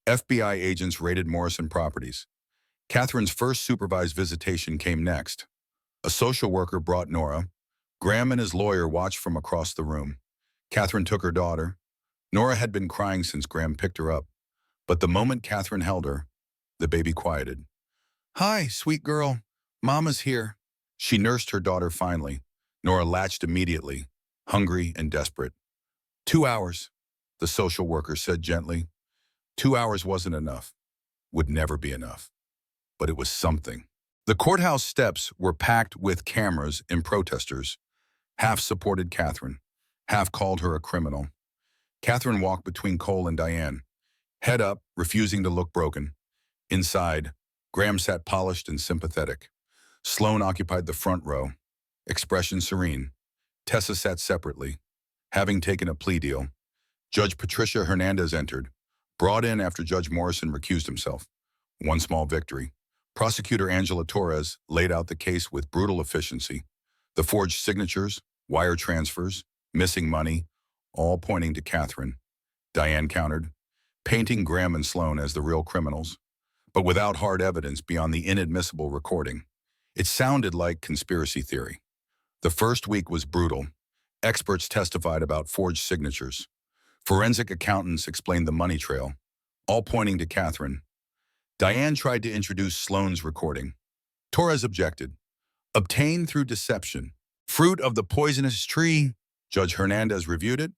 FBI agents raided Morrison Properties. Catherine's first supervised visitation came next. A social worker brought Nora. Graham and his lawyer watched from across the room. Catherine took her daughter. Nora had been crying since Graham picked her up. But the moment Catherine held her, the baby quieted. Hi, sweet girl. Mama's here. She nursed her daughter finally. Nora latched immediately, hungry and desperate. 2 hours, the social worker said gently. 2 hours wasn't enough, would never be enough. But it was something. The courthouse steps were packed with cameras and protesters. Half supported Catherine, half called her a criminal. Catherine walked between Cole and Diane, head up, refusing to look broken. Inside, Graham sat polished and sympathetic. Sloane occupied the front row, expression serene. Tessa sat separately, having taken a plea deal. Judge Patricia Hernandez entered, brought in after Judge Morrison recused himself. One small victory. Prosecutor Angela Torres laid out the case with brutal efficiency. The forged signatures, wire transfers, missing money, all pointing to Catherine. Diane countered, painting Graham and Sloane as the real criminals, but without hard evidence beyond the inadmissible recording. It sounded like conspiracy theory. The first week was brutal. Experts testified about forged signatures. Forensic accountants explained the money trail, all pointing to Catherine. Diane tried to introduce Sloane's recording. Torres objected. Obtained through deception. Fruit of the poisonous tree. Judge Hernandez reviewed it.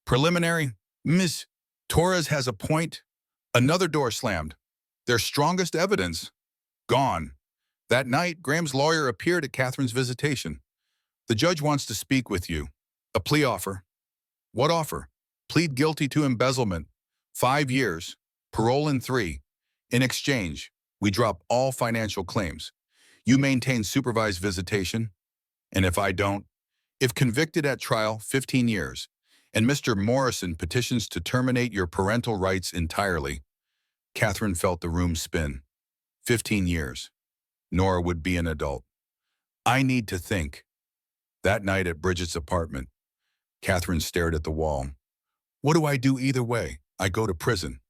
Preliminary. Miss Torres has a point. Another door slammed. Their strongest evidence. Gone. That night, Graham's lawyer appeared at Catherine's visitation. The judge wants to speak with you. A plea offer. What offer? Plead guilty to embezzlement. 5 years. Parole in 3. In exchange, we drop all financial claims. You maintain supervised visitation. And if I don't, if convicted at trial, 15 years. And Mr. Morrison petitions to terminate your parental rights entirely. Catherine felt the room spin. 15 years. Nora would be an adult. I need to think. That night at Bridget's apartment, Catherine stared at the wall. What do I do either way? I go to prison.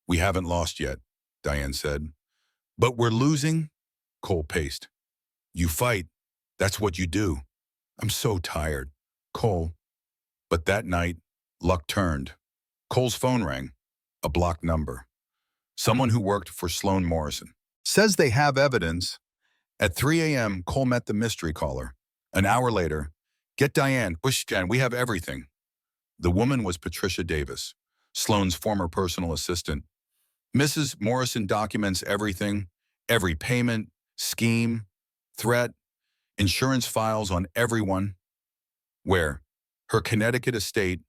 We haven't lost yet, Diane said. But we're losing? Cole paced. You fight. That's what you do. I'm so tired. Cole. But that night, luck turned. Cole's phone rang. A blocked number. Someone who worked for Sloan Morrison. Says they have evidence. At 3 a.m., Cole met the mystery caller. An hour later, get Diane, push Jan, we have everything. The woman was Patricia Davis, Sloan's former personal assistant. Mrs. Morrison documents everything, every payment, scheme, threat, insurance files on everyone. Where? Her Connecticut estate,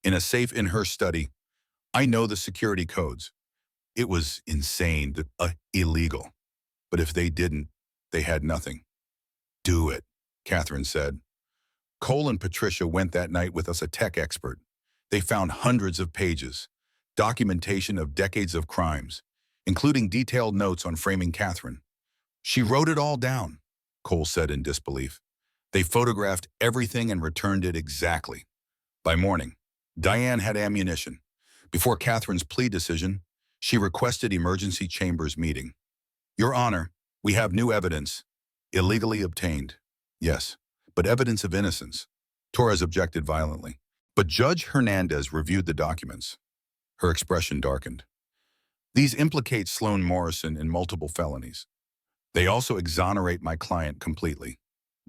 in a safe in her study. I know the security codes. It was insane, illegal. But if they didn't, they had nothing. Do it, Catherine said. Cole and Patricia went that night with us, a tech expert. They found hundreds of pages, documentation of decades of crimes, including detailed notes on framing Catherine. She wrote it all down, Cole said in disbelief. They photographed everything and returned it exactly. By morning, Diane had ammunition. Before Catherine's plea decision, she requested emergency chambers meeting. Your Honor, we have new evidence. Illegally obtained. Yes, but evidence of innocence. Torres objected violently. But Judge Hernandez reviewed the documents. Her expression darkened. These implicate Sloan Morrison in multiple felonies. They also exonerate my client completely.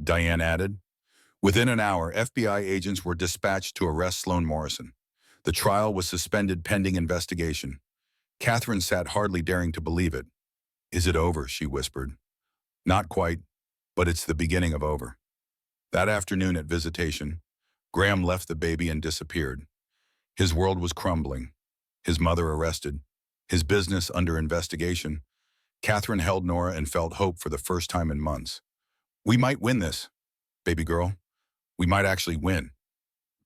Diane added. Within an hour, FBI agents were dispatched to arrest Sloan Morrison. The trial was suspended pending investigation. Catherine sat hardly daring to believe it. Is it over? She whispered. Not quite, but it's the beginning of over. That afternoon at visitation, Graham left the baby and disappeared. His world was crumbling. His mother arrested. His business under investigation. Catherine held Nora and felt hope for the first time in months. We might win this, baby girl. We might actually win.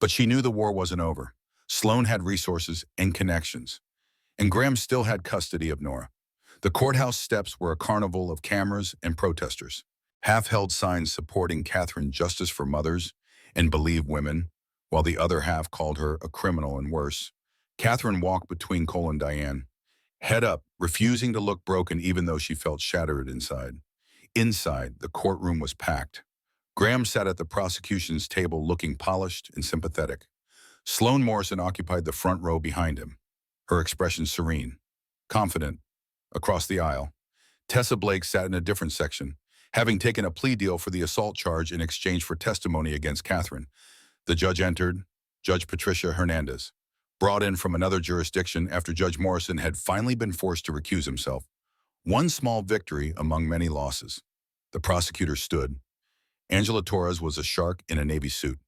But she knew the war wasn't over. Sloan had resources and connections. And Graham still had custody of Nora. The courthouse steps were a carnival of cameras and protesters. Half held signs supporting Catherine Justice for Mothers and Believe Women, while the other half called her a criminal and worse. Catherine walked between Cole and Diane, head up, refusing to look broken even though she felt shattered inside. Inside, the courtroom was packed. Graham sat at the prosecution's table looking polished and sympathetic. Sloan Morrison occupied the front row behind him, her expression serene, confident. Across the aisle, Tessa Blake sat in a different section, having taken a plea deal for the assault charge in exchange for testimony against Catherine. The judge entered, Judge Patricia Hernandez, brought in from another jurisdiction after Judge Morrison had finally been forced to recuse himself. One small victory among many losses. The prosecutor stood. Angela Torres was a shark in a Navy suit.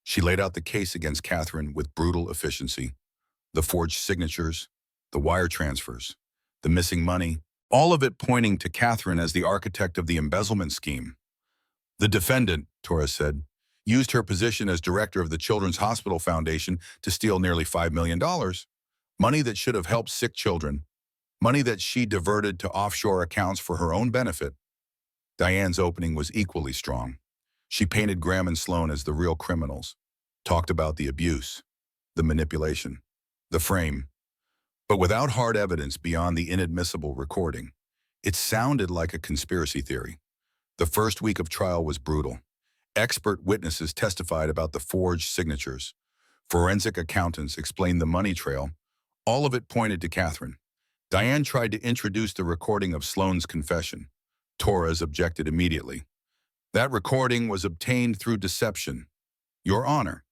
She laid out the case against Catherine with brutal efficiency. The forged signatures, the wire transfers, the missing money, all of it pointing to Catherine as the architect of the embezzlement scheme. The defendant, Torres said, used her position as director of the Children's Hospital Foundation to steal nearly $5 million, money that should have helped sick children, money that she diverted to offshore accounts for her own benefit. Diane's opening was equally strong. She painted Graham and Sloan as the real criminals, talked about the abuse, the manipulation, the frame. But without hard evidence beyond the inadmissible recording, it sounded like a conspiracy theory. The first week of trial was brutal. Expert witnesses testified about the forged signatures. Forensic accountants explained the money trail. All of it pointed to Catherine. Diane tried to introduce the recording of Sloan's confession. Torres objected immediately. That recording was obtained through deception. Your Honor,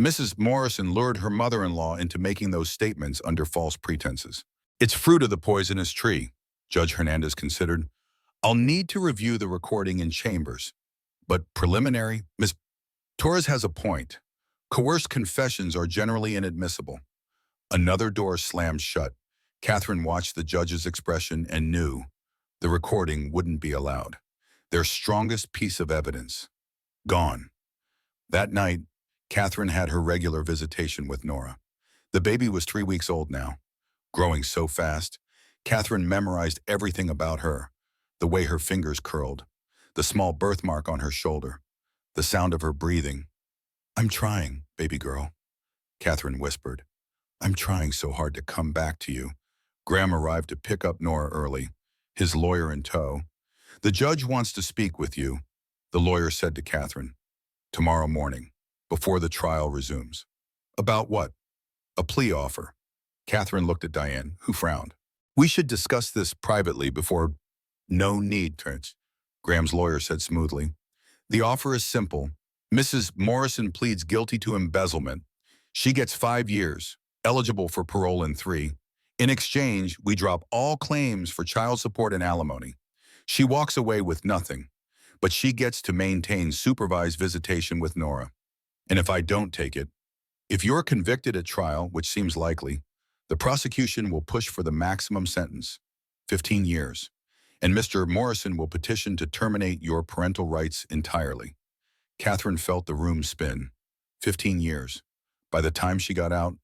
Mrs. Morrison lured her mother-in-law into making those statements under false pretenses. It's fruit of the poisonous tree, Judge Hernandez considered. I'll need to review the recording in chambers. But preliminary, Ms. Torres has a point. Coerced confessions are generally inadmissible. Another door slammed shut. Catherine watched the judge's expression and knew the recording wouldn't be allowed. Their strongest piece of evidence. Gone. That night, Catherine had her regular visitation with Nora. The baby was 3 weeks old now, growing so fast. Catherine memorized everything about her, the way her fingers curled, the small birthmark on her shoulder, the sound of her breathing. "I'm trying, baby girl," Catherine whispered. "I'm trying so hard to come back to you." Graham arrived to pick up Nora early, his lawyer in tow. "The judge wants to speak with you," the lawyer said to Catherine. "Tomorrow morning, before the trial resumes." "About what?" "A plea offer." Catherine looked at Diane, who frowned. "We should discuss this privately before—" "No need, Trent," Graham's lawyer said smoothly. "The offer is simple. Mrs. Morrison pleads guilty to embezzlement. She gets 5 years, eligible for parole in 3. In exchange, we drop all claims for child support and alimony. She walks away with nothing, but she gets to maintain supervised visitation with Nora. And if I don't take it, if you're convicted at trial, which seems likely, the prosecution will push for the maximum sentence, 15 years, and Mr. Morrison will petition to terminate your parental rights entirely." Catherine felt the room spin. 15 years. By the time she got out,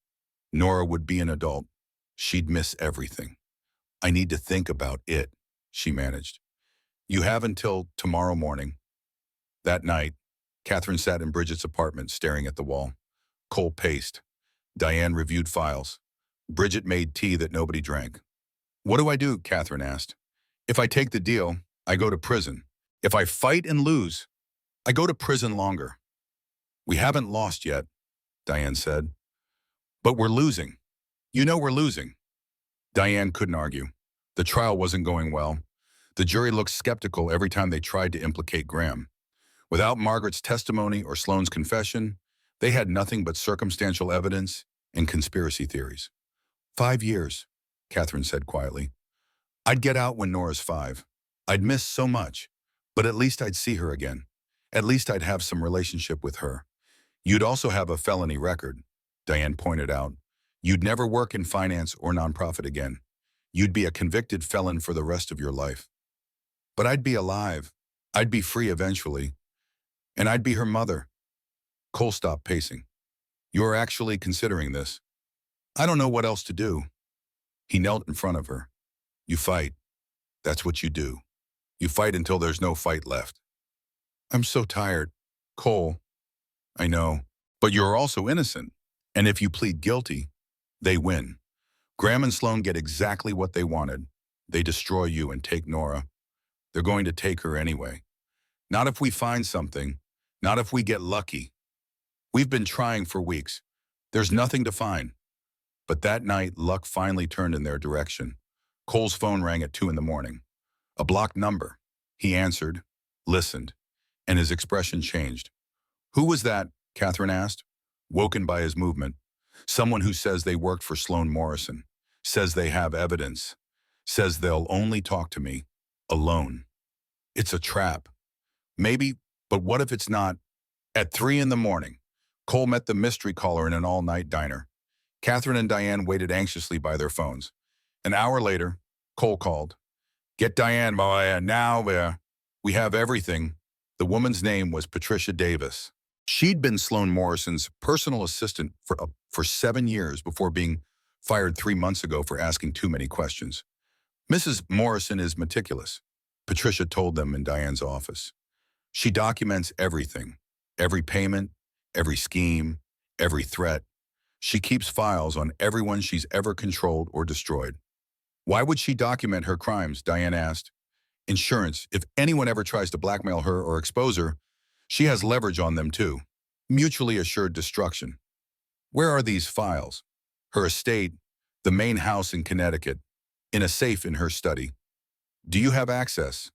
Nora would be an adult. She'd miss everything. "I need to think about it," she managed. "You have until tomorrow morning." That night, Catherine sat in Bridget's apartment staring at the wall. Cole paced. Diane reviewed files. Bridget made tea that nobody drank. "What do I do?" Catherine asked. "If I take the deal, I go to prison. If I fight and lose, I go to prison longer." "We haven't lost yet," Diane said. "But we're losing. You know we're losing." Diane couldn't argue. The trial wasn't going well. The jury looked skeptical every time they tried to implicate Graham. Without Margaret's testimony or Sloane's confession, they had nothing but circumstantial evidence and conspiracy theories. 5 years, Catherine said quietly. "I'd get out when Nora's 5. I'd miss so much, but at least I'd see her again. At least I'd have some relationship with her. You'd also have a felony record," Diane pointed out. "You'd never work in finance or nonprofit again. You'd be a convicted felon for the rest of your life. But I'd be alive. I'd be free eventually. And I'd be her mother." Cole stopped pacing. "You're actually considering this?" "I don't know what else to do." He knelt in front of her. "You fight. That's what you do. You fight until there's no fight left." "I'm so tired." "Cole, I know. But you're also innocent. And if you plead guilty, they win. Graham and Sloane get exactly what they wanted. They destroy you and take Nora. They're going to take her anyway. Not if we find something. Not if we get lucky. We've been trying for weeks. There's nothing to find." But that night, luck finally turned in their direction. Cole's phone rang at 2 in the morning. A blocked number. He answered, listened, and his expression changed. "Who was that?" Catherine asked, woken by his movement. "Someone who says they worked for Sloane Morrison. Says they have evidence. Says they'll only talk to me. Alone. It's a trap. Maybe, but what if it's not?" At 3 in the morning, Cole met the mystery caller in an all-night diner. Catherine and Diane waited anxiously by their phones. An hour later, Cole called. "Get Diane, boy, now. We have everything." The woman's name was Patricia Davis. She'd been Sloane Morrison's personal assistant for 7 years before being fired 3 months ago for asking too many questions. "Mrs. Morrison is meticulous," Patricia told them in Diane's office. "She documents everything, every payment, every scheme, every threat. She keeps files on everyone she's ever controlled or destroyed." "Why would she document her crimes?" Diane asked. "Insurance. If anyone ever tries to blackmail her or expose her, she has leverage on them too. Mutually assured destruction." "Where are these files?" "Her estate, the main house in Connecticut, in a safe in her study." "Do you have access?"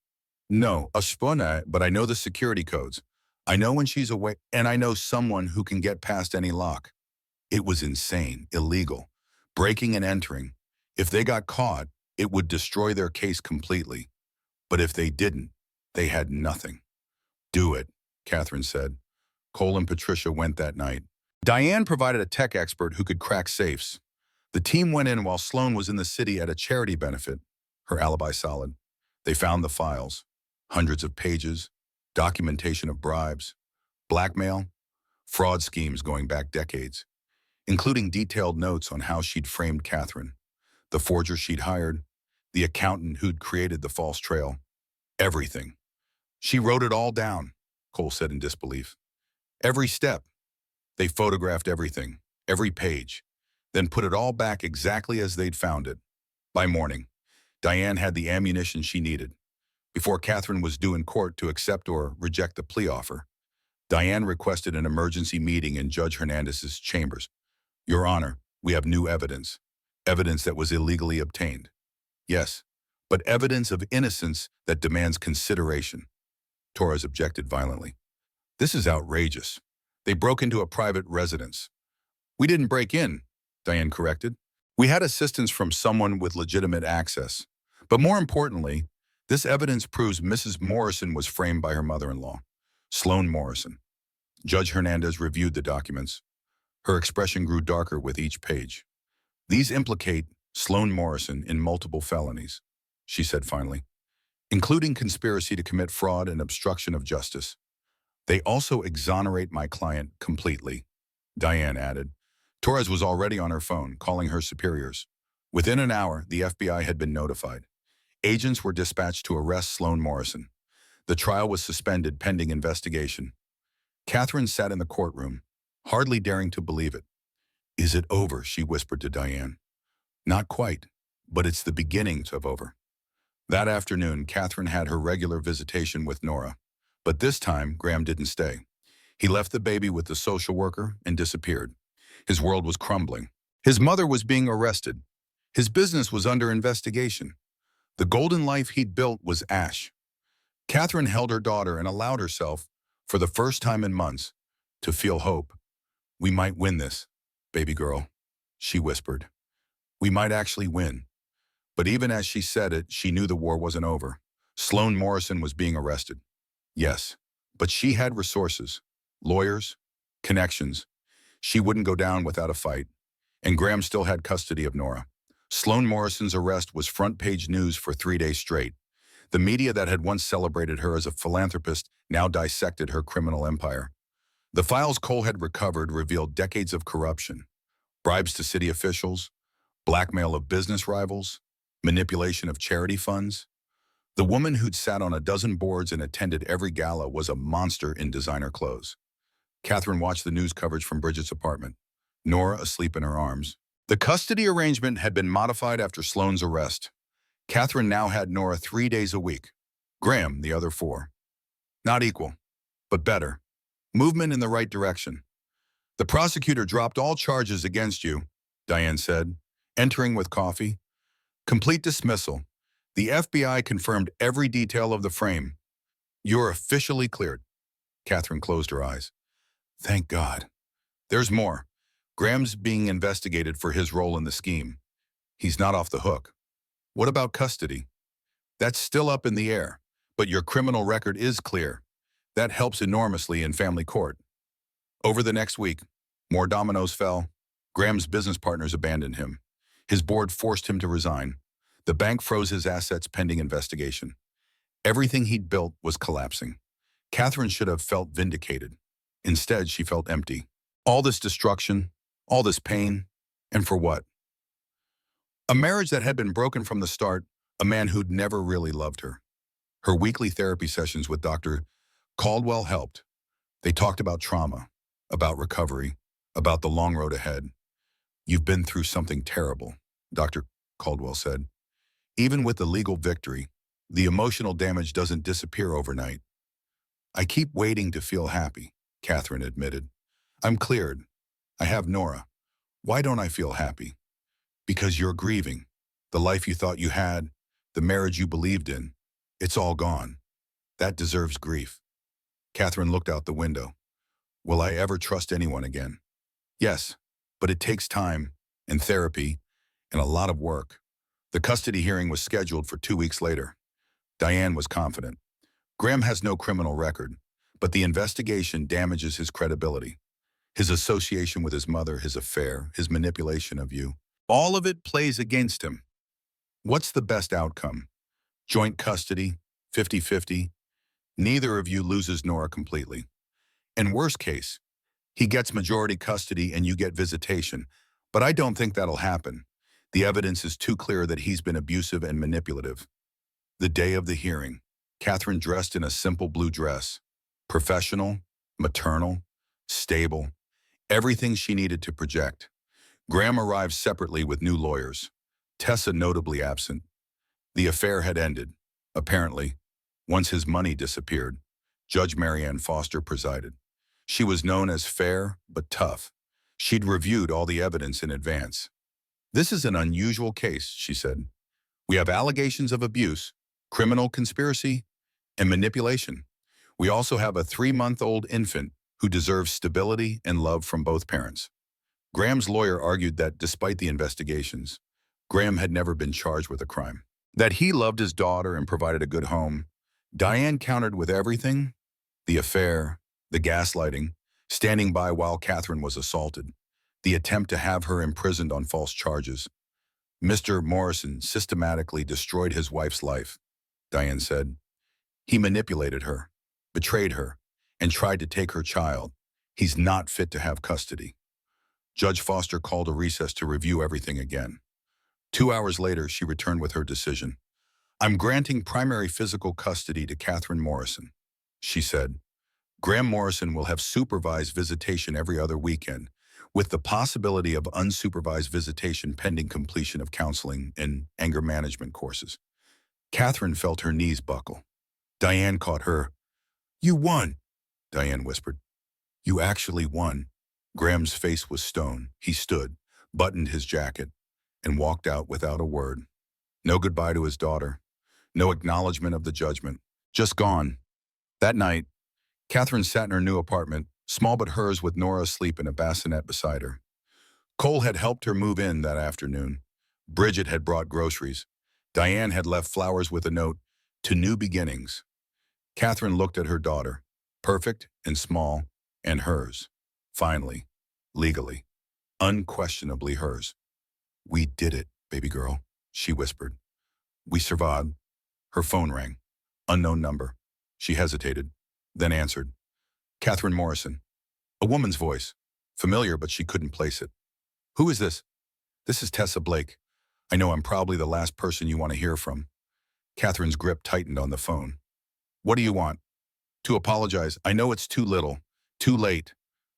"No, but I know the security codes. I know when she's away, and I know someone who can get past any lock." It was insane, illegal, breaking and entering. If they got caught, it would destroy their case completely. But if they didn't, they had nothing. "Do it," Catherine said. Cole and Patricia went that night. Diane provided a tech expert who could crack safes. The team went in while Sloane was in the city at a charity benefit, her alibi solid. They found the files, hundreds of pages, documentation of bribes, blackmail, fraud schemes going back decades, including detailed notes on how she'd framed Catherine, the forger she'd hired, The accountant who'd created the false trail. Everything. She wrote it all down, Cole said in disbelief. Every step. They photographed everything, every page, then put it all back exactly as they'd found it. By morning, Diane had the ammunition she needed. Before Catherine was due in court to accept or reject the plea offer, Diane requested an emergency meeting in Judge Hernandez's chambers. Your Honor, we have new evidence. Evidence that was illegally obtained. Yes, but evidence of innocence that demands consideration. Torres objected violently. This is outrageous. They broke into a private residence. We didn't break in, Diane corrected. We had assistance from someone with legitimate access. But more importantly, this evidence proves Mrs. Morrison was framed by her mother-in-law, Sloane Morrison. Judge Hernandez reviewed the documents. Her expression grew darker with each page. These implicate Sloane Morrison in multiple felonies, she said finally, including conspiracy to commit fraud and obstruction of justice. They also exonerate my client completely, Diane added. Torres was already on her phone, calling her superiors. Within an hour, the FBI had been notified. Agents were dispatched to arrest Sloane Morrison. The trial was suspended pending investigation. Catherine sat in the courtroom, hardly daring to believe it. Is it over? She whispered to Diane. Not quite, but it's the beginnings of over. That afternoon, Catherine had her regular visitation with Nora. But this time, Graham didn't stay. He left the baby with the social worker and disappeared. His world was crumbling. His mother was being arrested. His business was under investigation. The golden life he'd built was ash. Catherine held her daughter and allowed herself, for the first time in months, to feel hope. We might win this, baby girl, she whispered. We might actually win. But even as she said it, she knew the war wasn't over. Sloane Morrison was being arrested. Yes, but she had resources, lawyers, connections. She wouldn't go down without a fight. And Graham still had custody of Nora. Sloane Morrison's arrest was front-page news for 3 days straight. The media that had once celebrated her as a philanthropist now dissected her criminal empire. The files Cole had recovered revealed decades of corruption, bribes to city officials, blackmail of business rivals, manipulation of charity funds. The woman who'd sat on a dozen boards and attended every gala was a monster in designer clothes. Catherine watched the news coverage from Bridget's apartment, Nora asleep in her arms. The custody arrangement had been modified after Sloane's arrest. Catherine now had Nora 3 days a week, Graham the other 4. Not equal, but better. Movement in the right direction. The prosecutor dropped all charges against you, Diane said, entering with coffee. Complete dismissal. The FBI confirmed every detail of the frame. You're officially cleared. Catherine closed her eyes. Thank God. There's more. Graham's being investigated for his role in the scheme. He's not off the hook. What about custody? That's still up in the air, but your criminal record is clear. That helps enormously in family court. Over the next week, more dominoes fell. Graham's business partners abandoned him. His board forced him to resign. The bank froze his assets pending investigation. Everything he'd built was collapsing. Catherine should have felt vindicated. Instead, she felt empty. All this destruction, all this pain, and for what? A marriage that had been broken from the start, a man who'd never really loved her. Her weekly therapy sessions with Dr. Caldwell helped. They talked about trauma, about recovery, about the long road ahead. You've been through something terrible, Dr. Caldwell said. Even with the legal victory, the emotional damage doesn't disappear overnight. I keep waiting to feel happy, Catherine admitted. I'm cleared. I have Nora. Why don't I feel happy? Because you're grieving. The life you thought you had, the marriage you believed in, it's all gone. That deserves grief. Catherine looked out the window. Will I ever trust anyone again? Yes, but it takes time and therapy and a lot of work. The custody hearing was scheduled for 2 weeks later. Diane was confident. Graham has no criminal record, but the investigation damages his credibility. His association with his mother, his affair, his manipulation of you. All of it plays against him. What's the best outcome? Joint custody, 50-50. Neither of you loses Nora completely. In worst case, he gets majority custody and you get visitation, but I don't think that'll happen. The evidence is too clear that he's been abusive and manipulative. The day of the hearing, Catherine dressed in a simple blue dress. Professional, maternal, stable, everything she needed to project. Graham arrived separately with new lawyers. Tessa notably absent. The affair had ended, apparently, once his money disappeared. Judge Marianne Foster presided. She was known as fair but tough. She'd reviewed all the evidence in advance. "This is an unusual case," she said. "We have allegations of abuse, criminal conspiracy, and manipulation. We also have a 3-month-old infant who deserves stability and love from both parents." Graham's lawyer argued that despite the investigations, Graham had never been charged with a crime. That he loved his daughter and provided a good home. Diane countered with everything: the affair, the gaslighting, standing by while Catherine was assaulted, the attempt to have her imprisoned on false charges. "Mr. Morrison systematically destroyed his wife's life," Diane said. "He manipulated her, betrayed her, and tried to take her child. He's not fit to have custody." Judge Foster called a recess to review everything again. 2 hours later, she returned with her decision. "I'm granting primary physical custody to Catherine Morrison," she said. "Graham Morrison will have supervised visitation every other weekend, with the possibility of unsupervised visitation pending completion of counseling and anger management courses." Catherine felt her knees buckle. Diane caught her. "You won," Diane whispered. "You actually won." Graham's face was stone. He stood, buttoned his jacket, and walked out without a word. No goodbye to his daughter. No acknowledgement of the judgment. Just gone. That night, Catherine sat in her new apartment, small but hers, with Nora asleep in a bassinet beside her. Cole had helped her move in that afternoon. Bridget had brought groceries. Diane had left flowers with a note, "To new beginnings." Catherine looked at her daughter, perfect and small, and hers. Finally, legally, unquestionably hers. "We did it, baby girl," she whispered. "We survived." Her phone rang. Unknown number. She hesitated, then answered. "Catherine Morrison." A woman's voice. Familiar, but she couldn't place it. "Who is this?" "This is Tessa Blake. I know I'm probably the last person you want to hear from." Catherine's grip tightened on the phone. "What do you want?" "To apologize. I know it's too little, too late,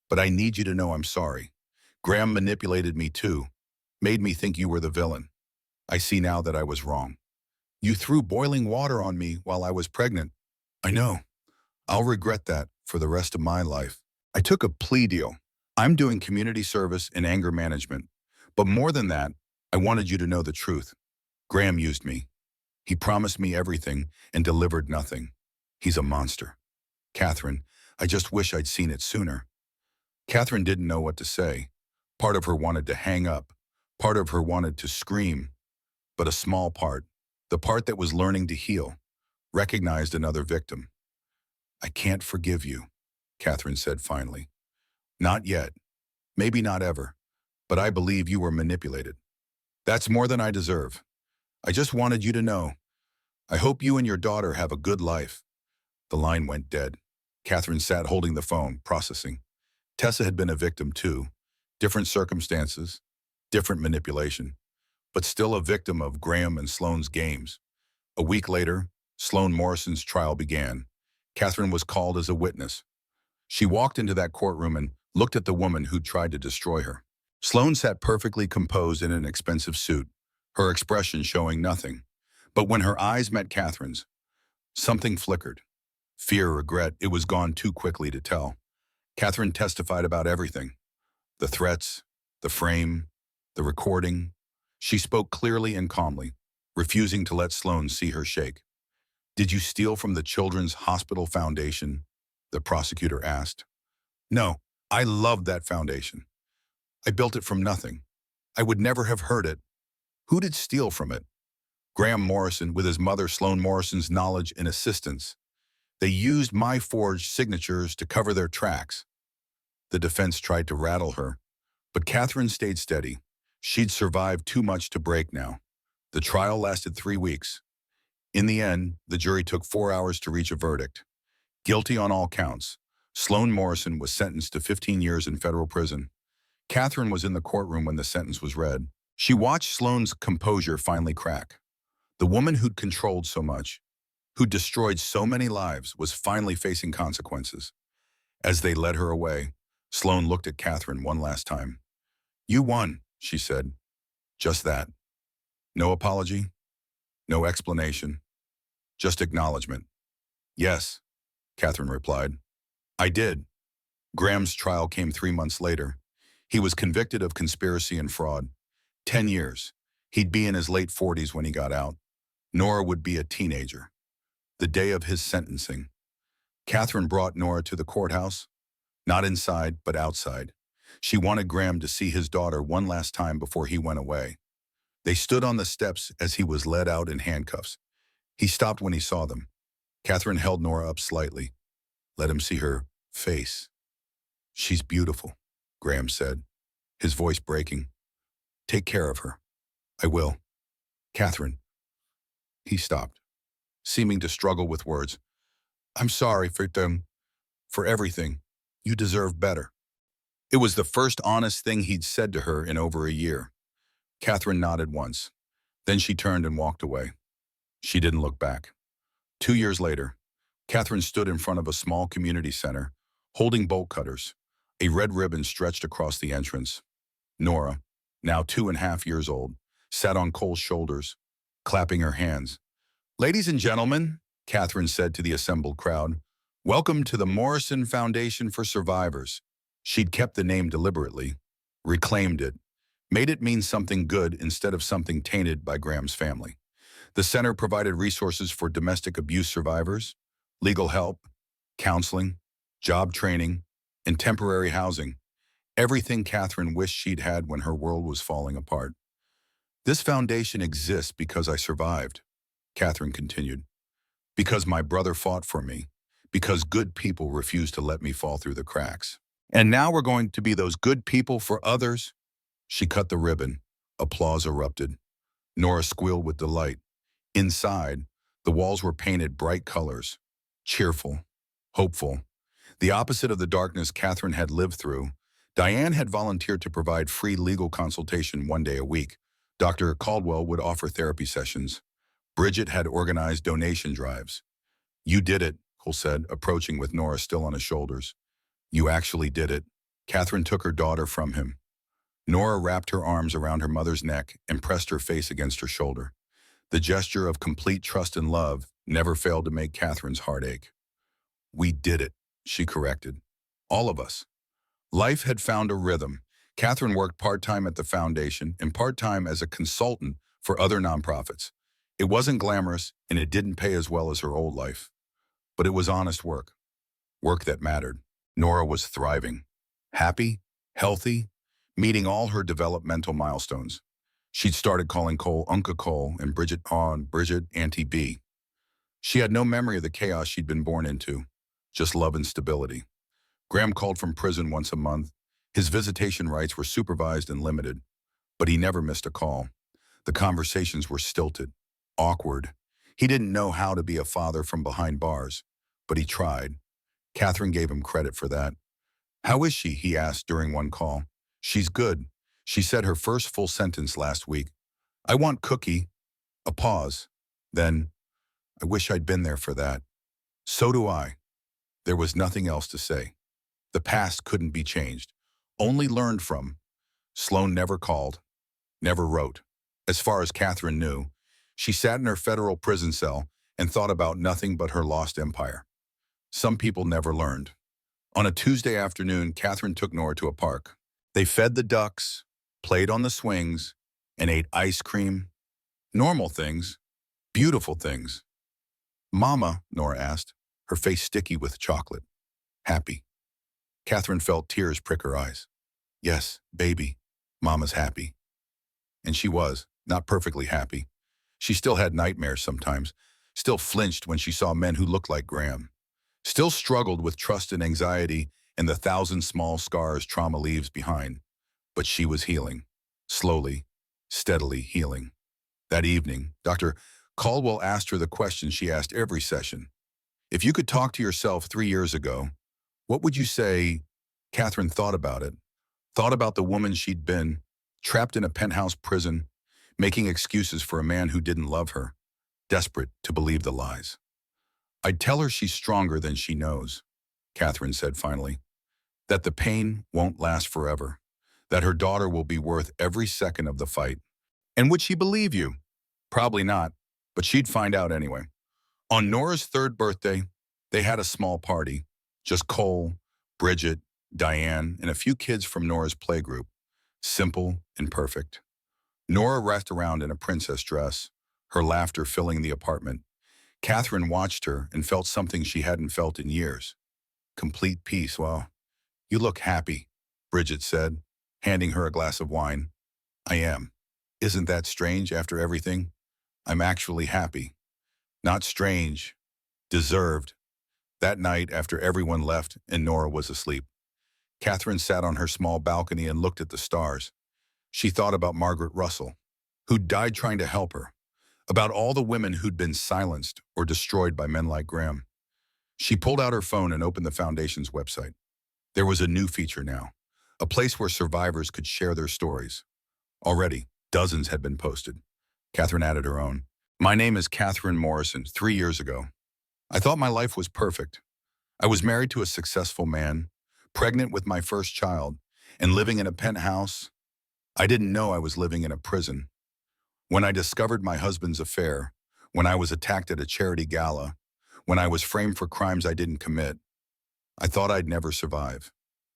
but I need you to know I'm sorry. Graham manipulated me too, made me think you were the villain. I see now that I was wrong. You threw boiling water on me while I was pregnant. I know. I'll regret that for the rest of my life. I took a plea deal. I'm doing community service and anger management. But more than that, I wanted you to know the truth. Graham used me. He promised me everything and delivered nothing. He's a monster. Catherine, I just wish I'd seen it sooner." Catherine didn't know what to say. Part of her wanted to hang up. Part of her wanted to scream. But a small part, the part that was learning to heal, recognized another victim. "I can't forgive you," Catherine said finally. "Not yet. Maybe not ever. But I believe you were manipulated. That's more than I deserve. I just wanted you to know. I hope you and your daughter have a good life." The line went dead. Catherine sat holding the phone, processing. Tessa had been a victim too. Different circumstances, different manipulation, but still a victim of Graham and Sloane's games. A week later, Sloane Morrison's trial began. Catherine was called as a witness. She walked into that courtroom and looked at the woman who tried to destroy her. Sloane sat perfectly composed in an expensive suit, her expression showing nothing. But when her eyes met Catherine's, something flickered. Fear, regret, it was gone too quickly to tell. Catherine testified about everything. The threats, the frame, the recording. She spoke clearly and calmly, refusing to let Sloane see her shake. "Did you steal from the Children's Hospital Foundation?" the prosecutor asked. "No, I loved that foundation. I built it from nothing. I would never have heard it." "Who did steal from it?" "Graham Morrison, with his mother Sloane Morrison's knowledge and assistance. They used my forged signatures to cover their tracks." The defense tried to rattle her, but Catherine stayed steady. She'd survived too much to break now. The trial lasted 3 weeks. In the end, the jury took 4 hours to reach a verdict. Guilty on all counts. Sloane Morrison was sentenced to 15 years in federal prison. Catherine was in the courtroom when the sentence was read. She watched Sloane's composure finally crack. The woman who'd controlled so much, who'd destroyed so many lives, was finally facing consequences. As they led her away, Sloane looked at Catherine one last time. "You won," she said. Just that. No apology, no explanation, just acknowledgement. "Yes," Catherine replied. "I did." Graham's trial came 3 months later. He was convicted of conspiracy and fraud. 10 years. He'd be in his late 40s when he got out. Nora would be a teenager. The day of his sentencing, Catherine brought Nora to the courthouse, not inside, but outside. She wanted Graham to see his daughter one last time before he went away. They stood on the steps as he was led out in handcuffs. He stopped when he saw them. Catherine held Nora up slightly. Let him see her face. "She's beautiful," Graham said, his voice breaking. "Take care of her." "I will." "Catherine." He stopped, seeming to struggle with words. "I'm sorry for them, for everything. You deserve better." It was the first honest thing he'd said to her in over a year. Catherine nodded once. Then she turned and walked away. She didn't look back. 2 years later, Catherine stood in front of a small community center, holding bolt cutters. A red ribbon stretched across the entrance. Nora, now 2.5 years old, sat on Cole's shoulders, clapping her hands. "Ladies and gentlemen," Catherine said to the assembled crowd, "welcome to the Morrison Foundation for Survivors." She'd kept the name deliberately, reclaimed it, made it mean something good instead of something tainted by Graham's family. The center provided resources for domestic abuse survivors, legal help, counseling, job training, and temporary housing. Everything Catherine wished she'd had when her world was falling apart. "This foundation exists because I survived," Catherine continued. "Because my brother fought for me. Because good people refused to let me fall through the cracks. And now we're going to be those good people for others." She cut the ribbon. Applause erupted. Nora squealed with delight. Inside, the walls were painted bright colors. Cheerful. Hopeful. The opposite of the darkness Catherine had lived through. Diane had volunteered to provide free legal consultation 1 day a week. Dr. Caldwell would offer therapy sessions. Bridget had organized donation drives. "You did it," Cole said, approaching with Nora still on his shoulders. "You actually did it." Catherine took her daughter from him. Nora wrapped her arms around her mother's neck and pressed her face against her shoulder. The gesture of complete trust and love never failed to make Catherine's heart ache. "We did it," she corrected. "All of us." Life had found a rhythm. Catherine worked part-time at the foundation and part-time as a consultant for other nonprofits. It wasn't glamorous, and it didn't pay as well as her old life. But it was honest work. Work that mattered. Nora was thriving. Happy, healthy, meeting all her developmental milestones. She'd started calling Cole Uncle Cole and Bridget Bridget Auntie B. She had no memory of the chaos she'd been born into, just love and stability. Graham called from prison once a month. His visitation rights were supervised and limited, but he never missed a call. The conversations were stilted, awkward. He didn't know how to be a father from behind bars, but he tried. Catherine gave him credit for that. "How is she?" he asked during one call. "She's good." She said her first full sentence last week. "I want Cookie." A pause. Then, "I wish I'd been there for that." "So do I." There was nothing else to say. The past couldn't be changed, only learned from. Sloane never called, never wrote. As far as Catherine knew, she sat in her federal prison cell and thought about nothing but her lost empire. Some people never learned. On a Tuesday afternoon, Catherine took Nora to a park. They fed the ducks, played on the swings, and ate ice cream. Normal things, beautiful things. "Mama," Nora asked, her face sticky with chocolate. "Happy." Catherine felt tears prick her eyes. "Yes, baby, Mama's happy." And she was, not perfectly happy. She still had nightmares sometimes, still flinched when she saw men who looked like Graham, still struggled with trust and anxiety and the 1,000 small scars trauma leaves behind. But she was healing, slowly, steadily healing. That evening, Dr. Caldwell asked her the question she asked every session. "If you could talk to yourself 3 years ago, what would you say?" Catherine thought about it, thought about the woman she'd been, trapped in a penthouse prison, making excuses for a man who didn't love her, desperate to believe the lies. "I'd tell her she's stronger than she knows," Catherine said finally, "that the pain won't last forever, that her daughter will be worth every second of the fight." And would she believe you? Probably not, but she'd find out anyway. On Nora's third birthday, they had a small party. Just Cole, Bridget, Diane, and a few kids from Nora's playgroup. Simple and perfect. Nora wrapped around in a princess dress, her laughter filling the apartment. Catherine watched her and felt something she hadn't felt in years. Complete peace. "Well, you look happy," Bridget said, handing her a glass of wine. "I am. Isn't that strange after everything? I'm actually happy. Not strange. Deserved." That night, after everyone left and Nora was asleep, Catherine sat on her small balcony and looked at the stars. She thought about Margaret Russell, who'd died trying to help her, about all the women who'd been silenced or destroyed by men like Graham. She pulled out her phone and opened the Foundation's website. There was a new feature now, a place where survivors could share their stories. Already, dozens had been posted. Catherine added her own. "My name is Catherine Morrison. 3 years ago, I thought my life was perfect. I was married to a successful man, pregnant with my first child, and living in a penthouse. I didn't know I was living in a prison. When I discovered my husband's affair, when I was attacked at a charity gala, when I was framed for crimes I didn't commit, I thought I'd never survive.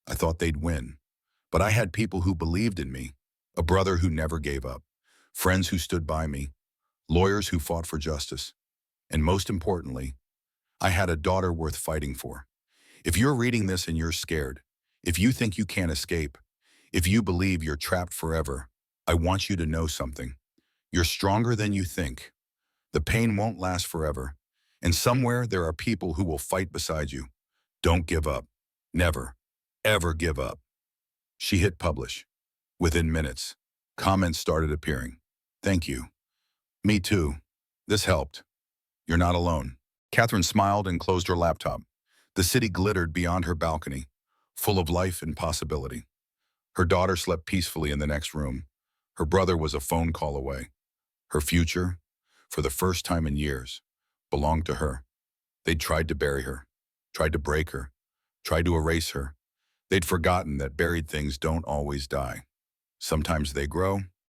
I thought they'd win. But I had people who believed in me, a brother who never gave up, friends who stood by me, lawyers who fought for justice, and most importantly, I had a daughter worth fighting for. If you're reading this and you're scared, if you think you can't escape, if you believe you're trapped forever, I want you to know something. You're stronger than you think. The pain won't last forever, and somewhere there are people who will fight beside you. Don't give up. Never, ever give up." She hit publish. Within minutes, comments started appearing. "Thank you. Me too. This helped. You're not alone." Catherine smiled and closed her laptop. The city glittered beyond her balcony, full of life and possibility. Her daughter slept peacefully in the next room. Her brother was a phone call away. Her future, for the first time in years, belonged to her. They'd tried to bury her, tried to break her, tried to erase her. They'd forgotten that buried things don't always die. Sometimes they grow,